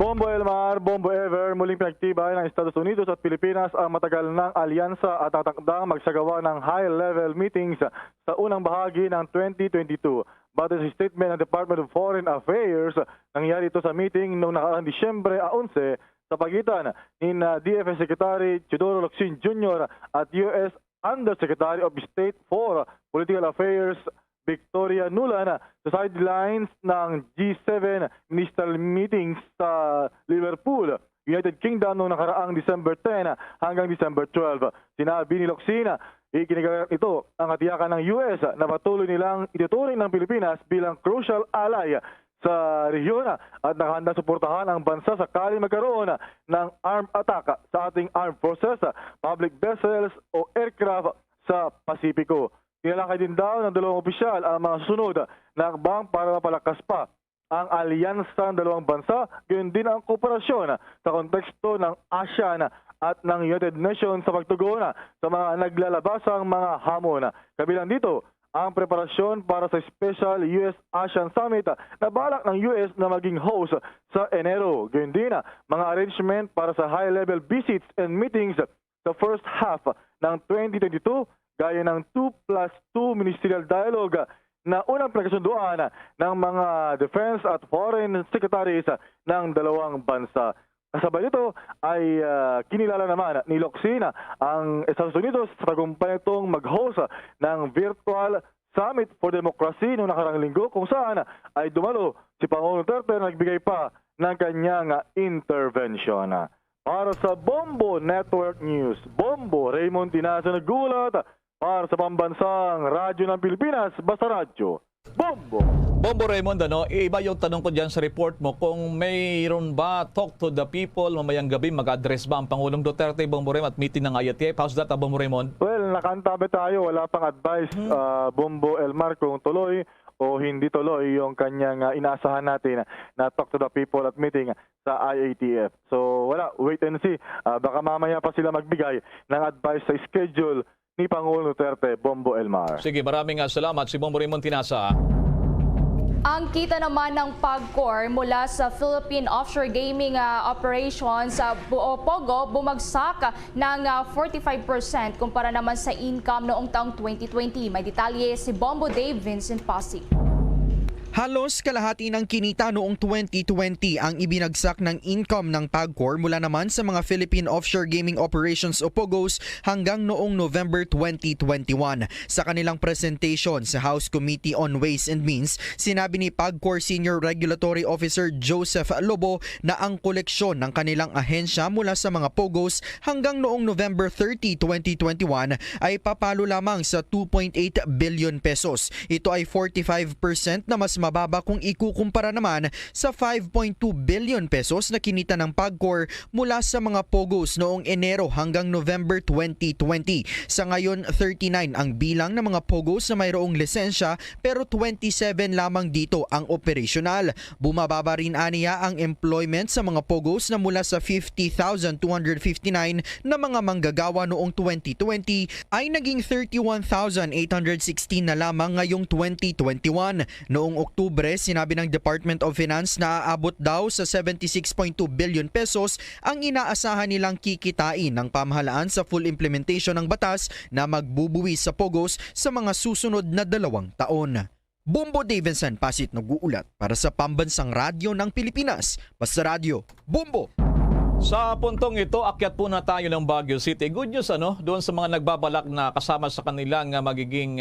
Bombo Elmar, Bombo Ever, muling pinagtibay ng Estados Unidos at Pilipinas ang matagal ng alyansa at tatakdang magsagawa ng high-level meetings sa unang bahagi ng 2022. Batay sa statement ng Department of Foreign Affairs, nangyari ito sa meeting noong nakaraang Disyembre 11 sa pagitan ni DFS Secretary Teodoro Locsin Jr. at U.S. Undersecretary of State for Political Affairs Victoria Nuland sa sidelines ng G7 ministerial meetings sa Liverpool, United Kingdom noong nakaraang December 10 hanggang December 12. Sinabi ni Locsin, ikinagagalak ito ang katiyakan ng US na patuloy nilang ituturing ng Pilipinas bilang crucial ally sa rehiyon at nakahanda suportahan ang bansa sakali magkaroon ng armed attack sa ating armed forces, public vessels o aircraft sa Pasipiko. Tinalakay din daw ng dalawang opisyal ang mga susunod na akbang para mapalakas pa ang alyansa ng dalawang bansa, gayon din ang kooperasyon sa konteksto ng ASEAN at ng United Nations sa pagtugon sa mga naglalabasang mga hamon. Kabilang dito ang preparasyon para sa Special US-ASEAN Summit na balak ng US na maging host sa Enero. Gayun din mga arrangement para sa high-level visits and meetings sa first half ng 2022 gaya ng 2+2 ministerial dialogue na unang pinagkasunduan ng mga defense at foreign secretaries ng dalawang bansa. Kasabay nito ay kinilala naman ni Locsin ang Estados Unidos sa tagumpay nitong mag-host ng virtual Summit for Democracy noong nakarang linggo kung saan ay dumalo si Pangulong Duterte na nagbigay pa ng kanyang intervention. Para sa Bombo Network News, Bombo Raymond Tinasa nagulat para sa pambansang radyo ng Pilipinas, Basta Radyo. Bombo! Bombo Raymond, iba yung tanong ko dyan sa report mo, kung mayroon ba talk to the people, mamayang gabi mag-address ba ang Pangulong Duterte, Bombo Raymond, at meeting ng IATF? How's that, Bombo Raymond? Well, nakantabi tayo, wala pang advice, Bombo Elmar, kung tuloy o hindi tuloy yung kanyang inaasahan natin na talk to the people at meeting sa IATF. So wala, wait and see. Baka mamaya pa sila magbigay ng advice sa schedule ni Pangulong Duterte, Bombo Elmar. Sige, maraming salamat si Bombo Raymond Tinasa. Ang kita naman ng PAGCOR mula sa Philippine Offshore Gaming Operations o POGO bumagsak ng 45% kumpara naman sa income noong taong 2020. May detalye si Bombo Dave Vincent Passi. Halos kalahati ng kinita noong 2020 ang ibinagsak ng income ng PAGCOR mula naman sa mga Philippine Offshore Gaming Operations o POGOs hanggang noong November 2021. Sa kanilang presentation sa House Committee on Ways and Means, sinabi ni PAGCOR Senior Regulatory Officer Joseph Lobo na ang koleksyon ng kanilang ahensya mula sa mga POGOs hanggang noong November 30, 2021 ay papalo lamang sa 2.8 billion pesos. Ito ay 45% na mas mababa kung ikukumpara naman sa 5.2 billion pesos na kinita ng PAGCOR mula sa mga POGOs noong Enero hanggang November 2020. Sa ngayon, 39 ang bilang ng mga POGOs na mayroong lisensya pero 27 lamang dito ang operational. Bumababa rin aniya ang employment sa mga POGOs na mula sa 50,259 na mga manggagawa noong 2020 ay naging 31,816 na lamang ngayong 2021. Noong Oktubre, sinabi ng Department of Finance na aabot daw sa 76.2 billion pesos ang inaasahan nilang kikitain ng pamahalaan sa full implementation ng batas na magbubuwis sa POGOs sa mga susunod na 2 taon. Bombo Davidson, Pasit, nag-uulat para sa Pambansang Radyo ng Pilipinas. Basta Radio, Bombo! Sa puntong ito, akyat po na tayo ng Baguio City. Good news doon sa mga nagbabalak na kasama sa kanilang magiging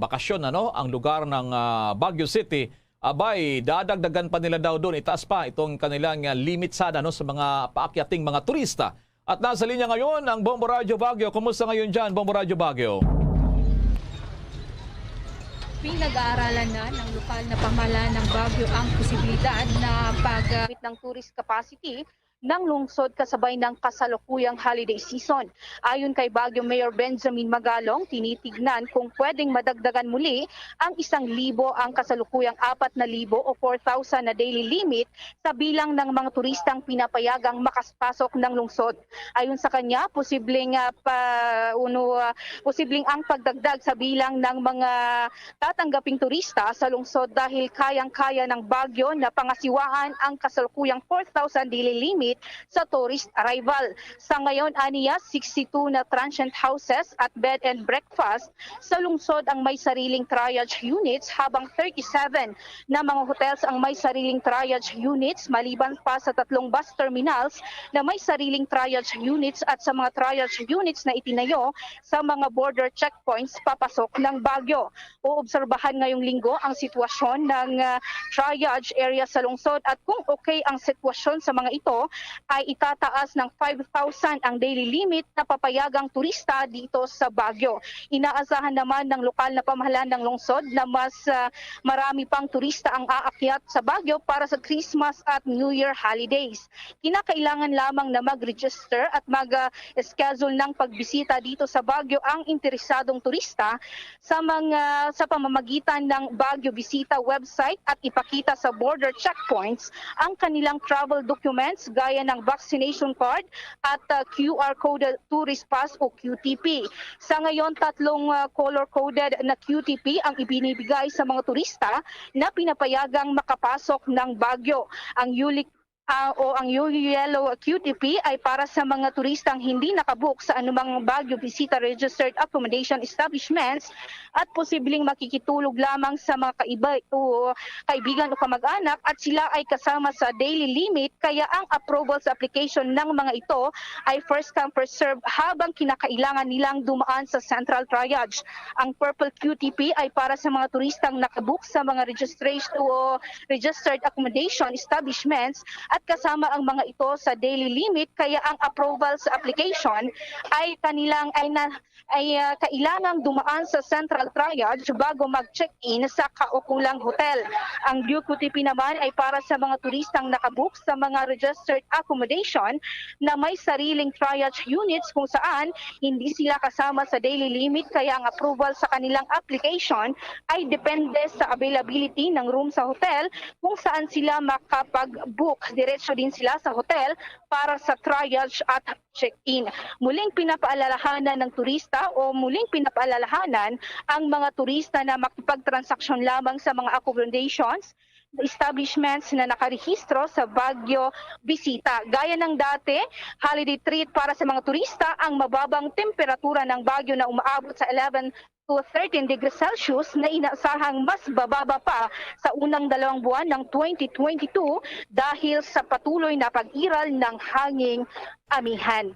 bakasyon ang lugar ng Baguio City. Abay, dadagdagan pa nila daw doon, itaas pa itong kanilang limit sana sa mga paakyating mga turista. At nasa linya ngayon ang Bombo Radio Baguio. Kumusta ngayon dyan, Bombo Radio Baguio? Pinag-aaralan na ng lokal na pamahalaan ng Baguio ang posibilidad na pag ng tourist capacity ng lungsod kasabay ng kasalukuyang holiday season. Ayon kay Baguio Mayor Benjamin Magalong, tinitignan kung pwedeng madagdagan muli ang 1,000 ang kasalukuyang 4,000 o 4,000 na daily limit sa bilang ng mga turistang pinapayagang makapasok ng lungsod. Ayon sa kanya, posibleng ang pagdagdag sa bilang ng mga tatanggaping turista sa lungsod dahil kayang-kaya ng Baguio na pangasiwaan ang kasalukuyang 4,000 daily limit sa tourist arrival. Sa ngayon, aniya 62 na transient houses at bed and breakfast sa lungsod ang may sariling triage units habang 37 na mga hotels ang may sariling triage units maliban pa sa 3 bus terminals na may sariling triage units at sa mga triage units na itinayo sa mga border checkpoints papasok ng Baguio. Uobserbahan ngayong linggo ang sitwasyon ng triage area sa lungsod at kung okay ang sitwasyon sa mga ito, ay itataas ng 5,000 ang daily limit na papayagang turista dito sa Baguio. Inaasahan naman ng lokal na pamahalaan ng lungsod na mas marami pang turista ang aakyat sa Baguio para sa Christmas at New Year holidays. Kinakailangan lamang na mag-register at mag-schedule ng pagbisita dito sa Baguio ang interesadong turista sa pamamagitan ng Baguio Visita website at ipakita sa border checkpoints ang kanilang travel documents gaya ng vaccination card at QR coded tourist pass o QTP. Sa ngayon, 3 color-coded na QTP ang ibinibigay sa mga turista na pinapayagang makapasok ng Baguio. Ang Yellow QTP ay para sa mga turistang hindi nakabook sa anumang Baguio Visita Registered Accommodation Establishments at posibleng makikitulog lamang sa mga kaibigan o kamag-anak at sila ay kasama sa daily limit kaya ang approval sa application ng mga ito ay first come first serve habang kinakailangan nilang dumaan sa central triage. Ang Purple QTP ay para sa mga turistang nakabook sa mga registered accommodation establishments at kasama ang mga ito sa daily limit kaya ang approval sa application ay kailangang dumaan sa central triage bago mag-check-in sa kaukulang hotel. Ang Blue QTP naman ay para sa mga turistang nakabook sa mga registered accommodation na may sariling triage units kung saan hindi sila kasama sa daily limit kaya ang approval sa kanilang application ay depende sa availability ng room sa hotel kung saan sila makapag-book. Diretso din sila sa hotel para sa triage at check-in. Muling pinapaalalahanan ng turista ang mga turista na makipagtransaksyon lamang sa mga accommodations establishments na nakarehistro sa Baguio Visita. Gaya ng dati, holiday treat para sa mga turista ang mababang temperatura ng Baguio na umaabot sa 11 to to 13 degrees Celsius na inaasahang mas bababa pa sa unang 2 buwan ng 2022 dahil sa patuloy na pag-iral ng hanging amihan.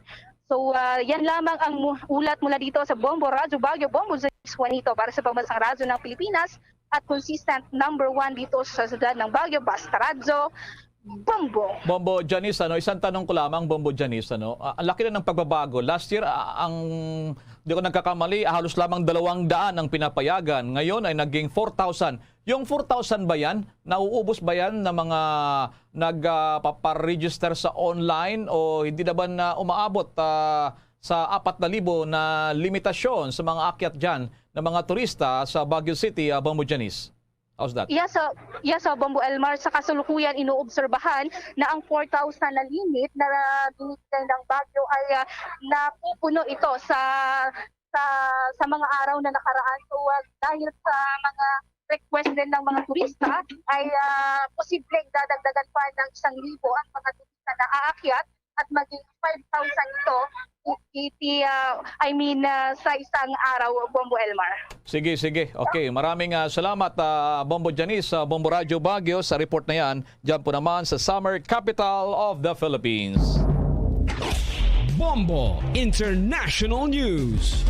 So yan lamang ang ulat mula dito sa Bombo Radyo Baguio, Bombo Juanito para sa Pambansang Radyo ng Pilipinas at consistent number 1 dito sa siyudad ng Baguio, Basta Radyo, Bombo Janice, isang tanong ko lamang, Bombo Janice, ang laki na ng pagbabago. Last year, di ko nagkakamali, halos lamang 200 ang pinapayagan. Ngayon ay naging 4,000. Yung 4,000 ba yan? Nauubos ba yan na mga nagpaparegister sa online o hindi na ba na umaabot sa 4,000 na limitasyon sa mga akyat dyan na mga turista sa Baguio City, Bombo Janice? How's that? Yes, Bombo Elmar, sa kasalukuyan inoobserbahan na ang 4,000 na limit na binigay ng Baguio ay napupuno ito sa mga araw na nakaraan. So dahil sa mga request din ng mga turista ay posibleng dadagdagan pa ng 1,000 ang mga turista na aakyat at maging 5,000 ito sa isang araw, Bombo Elmar. Sige. Okay, maraming salamat, Bombo Janice, Bombo Radyo Baguio sa report na yan. Diyan po naman sa summer capital of the Philippines. Bombo International News.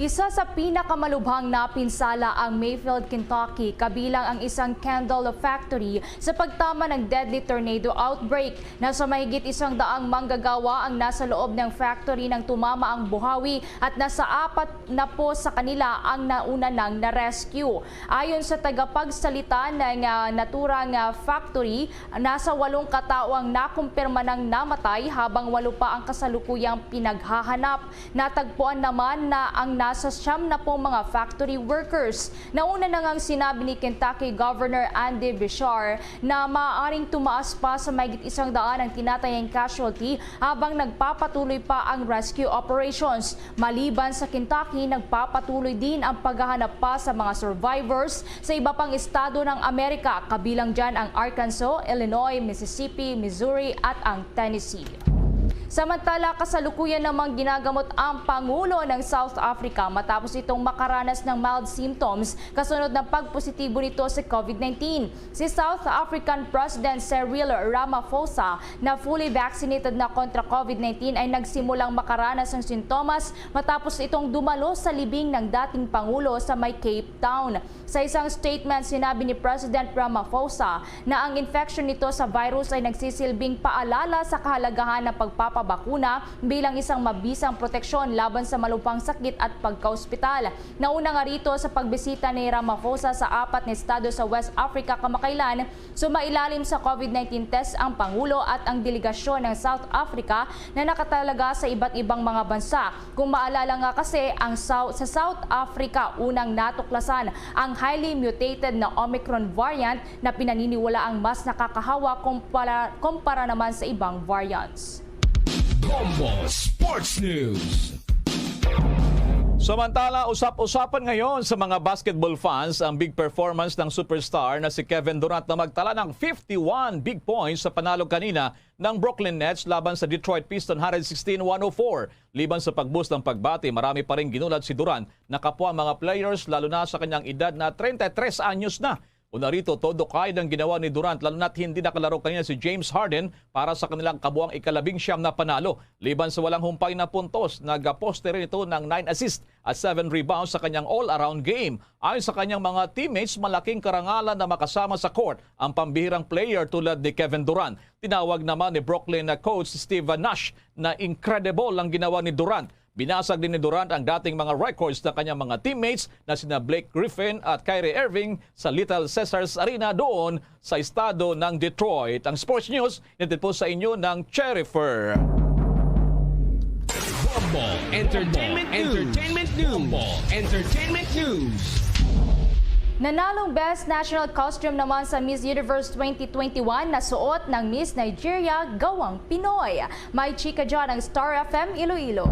Isa sa pinakamalubhang na pinsala ang Mayfield, Kentucky, kabilang ang isang candle factory sa pagtama ng deadly tornado outbreak. Nasa mahigit 100 manggagawa ang nasa loob ng factory nang tumama ang buhawi at nasa 4 na po sa kanila ang nauna nang na-rescue. Ayon sa tagapagsalita ng naturang factory, nasa 8 katao ang nakumpirma ng namatay habang 8 pa ang kasalukuyang pinaghahanap. Natagpuan naman na ang nasa 9 na po mga factory workers. Nauna na ngang sinabi ni Kentucky Governor Andy Beshear na maaaring tumaas pa sa mahigit 100 ang tinatayang casualty habang nagpapatuloy pa ang rescue operations. Maliban sa Kentucky, nagpapatuloy din ang paghahanap pa sa mga survivors sa iba pang estado ng Amerika, kabilang dyan ang Arkansas, Illinois, Mississippi, Missouri at ang Tennessee. Samantala, kasalukuyan namang ginagamot ang Pangulo ng South Africa matapos itong makaranas ng mild symptoms kasunod ng pagpositibo nito sa COVID-19. Si South African President Cyril Ramaphosa na fully vaccinated na kontra COVID-19 ay nagsimulang makaranas ng sintomas matapos itong dumalo sa libing ng dating Pangulo sa may Cape Town. Sa isang statement, sinabi ni President Ramaphosa na ang infection nito sa virus ay nagsisilbing paalala sa kahalagahan ng pagpapabakuna bilang isang mabisang proteksyon laban sa malubhang sakit at pagka-ospital. Nauna nga rito sa pagbisita ni Ramaphosa sa 4 na estado sa West Africa kamakailan, sumailalim sa COVID-19 test ang Pangulo at ang delegasyon ng South Africa na nakatalaga sa iba't ibang mga bansa. Kung maalala nga kasi, sa South Africa unang natuklasan ang highly mutated na Omicron variant na pinaniniwala ang mas nakakahawa kumpara naman sa ibang variants. Bombo Sports News. Samantala, usap-usapan ngayon sa mga basketball fans ang big performance ng superstar na si Kevin Durant na magtala ng 51 big points sa panalo kanina ng Brooklyn Nets laban sa Detroit Pistons 116-104. Liban sa pagboost ng pagbati, marami pa rin ginulat si Durant na kapwa mga players lalo na sa kanyang edad na 33 anyos na. Una rito, todo kahit ang ginawa ni Durant lalo na't hindi nakalaro kanina si James Harden para sa kanilang kabuang ika-19 na panalo. Liban sa walang humpay na puntos, nag-poste rin ito ng 9 assists at 7 rebounds sa kanyang all-around game. Ayon sa kanyang mga teammates, malaking karangalan na makasama sa court ang pambihirang player tulad ni Kevin Durant. Tinawag naman ni Brooklyn na coach Steve Nash na incredible ang ginawa ni Durant. Binasag din ni Durant ang dating mga records ng kanyang mga teammates na sina Blake Griffin at Kyrie Irving sa Little Caesars Arena doon sa estado ng Detroit. Ang Sports News, natin po sa inyo ng Cherryfer. Bombo Entertainment News. Nanalong Best National Costume naman sa Miss Universe 2021 na suot ng Miss Nigeria gawang Pinoy. May chika dyan ang Star FM Iloilo.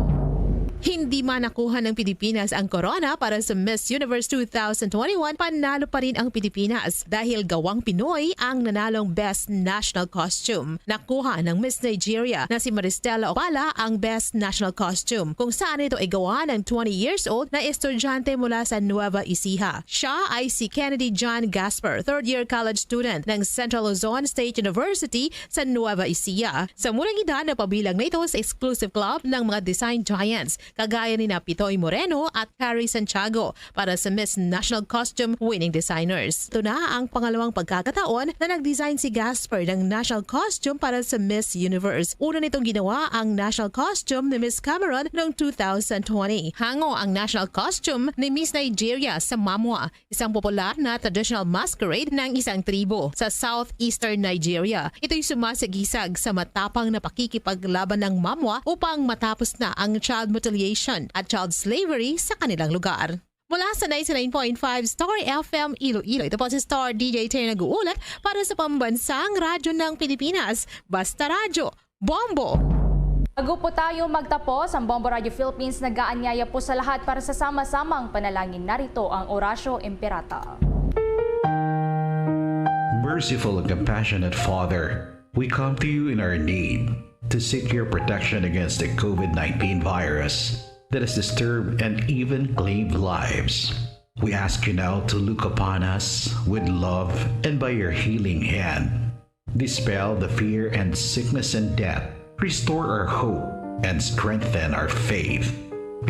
Hindi man nakuha ng Pilipinas ang corona para sa Miss Universe 2021, panalo pa rin ang Pilipinas dahil gawang Pinoy ang nanalong Best National Costume. Nakuha ng Miss Nigeria na si Maristela Opala ang Best National Costume, kung saan ito ay gawa ng 20 years old na estudyante mula sa Nueva Ecija. Siya ay si Kennedy John Gasper, third-year college student ng Central Luzon State University sa Nueva Ecija. Sa murang edad na pabilang na ito sa exclusive club ng mga design giants, kagaya ni Pitoy Moreno at Carrie Santiago para sa Miss National Costume winning designers. Ito na ang pangalawang pagkakataon na nag-design si Gasper ng national costume para sa Miss Universe. Una nitong ginawa ang national costume ni Miss Cameron noong 2020. Hango ang national costume ni Miss Nigeria sa Mamwa, isang popular na traditional masquerade ng isang tribo sa southeastern Nigeria. Ito'y sumasagisag sa matapang na pakikipaglaban ng Mamwa upang matapos na ang child mutilation at child slavery sa kanilang lugar. Mula sa 99.5 Star FM Iloilo, ito po si Star DJ Tay nag-uulat para sa pambansang radyo ng Pilipinas, Basta Radyo, Bombo! Bago po tayo magtapos, ang Bombo Radio Philippines nag-aanyaya po sa lahat para sa sama-samang panalangin. Narito ang Orasio Imperata. Merciful and compassionate Father, we come to you in our need to seek your protection against the COVID-19 virus that has disturbed and even claimed lives. We ask you now to look upon us with love and by your healing hand, dispel the fear and sickness and death, restore our hope and strengthen our faith.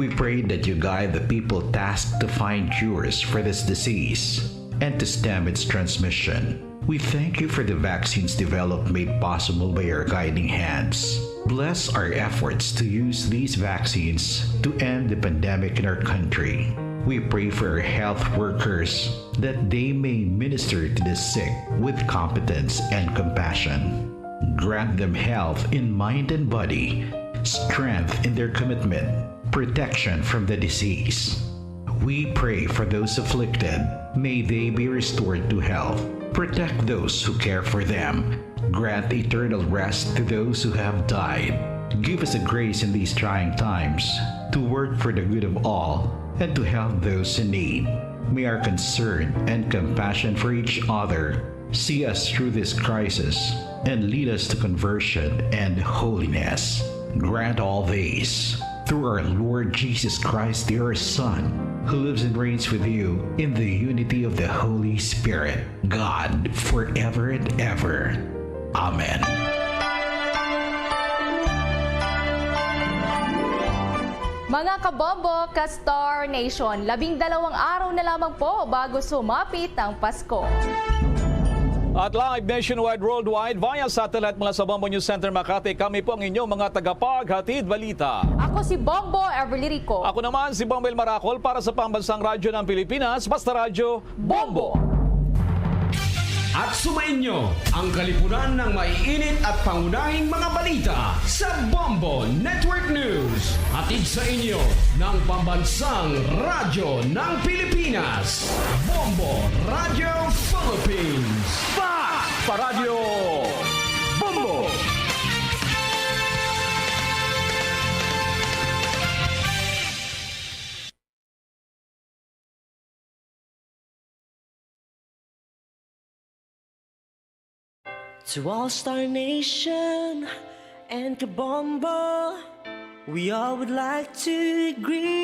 We pray that you guide the people tasked to find cures for this disease and to stem its transmission. We thank you for the vaccines developed made possible by your guiding hands. Bless our efforts to use these vaccines to end the pandemic in our country. We pray for our health workers that they may minister to the sick with competence and compassion. Grant them health in mind and body, strength in their commitment, protection from the disease. We pray for those afflicted. May they be restored to health. Protect those who care for them. Grant eternal rest to those who have died. Give us a grace in these trying times to work for the good of all and to help those in need. May our concern and compassion for each other see us through this crisis and lead us to conversion and holiness. Grant all these through our Lord Jesus Christ, your Son, who lives and reigns with you in the unity of the Holy Spirit, God, forever and ever. Amen. Mga kabombo, ka-Star Nation, 12 araw na lamang po bago sumapit ang Pasko. At live nationwide, worldwide, via satellite mula sa Bombo News Center Makati, kami po ang inyong mga tagapaghatid balita. Ako si Bombo Everly Rico. Ako naman si Bombo El Maracol para sa Pambansang Radyo ng Pilipinas, Basta Radyo, Bombo! At sumainyo ang kalipunan ng maiinit at pangunahing mga balita sa Bombo Network News. Hatid sa inyo ng Pambansang Radyo ng Pilipinas, Bombo Radio Philippines. Basta Radyo Bombo! To all Star Nation and Kabombo, we all would like to greet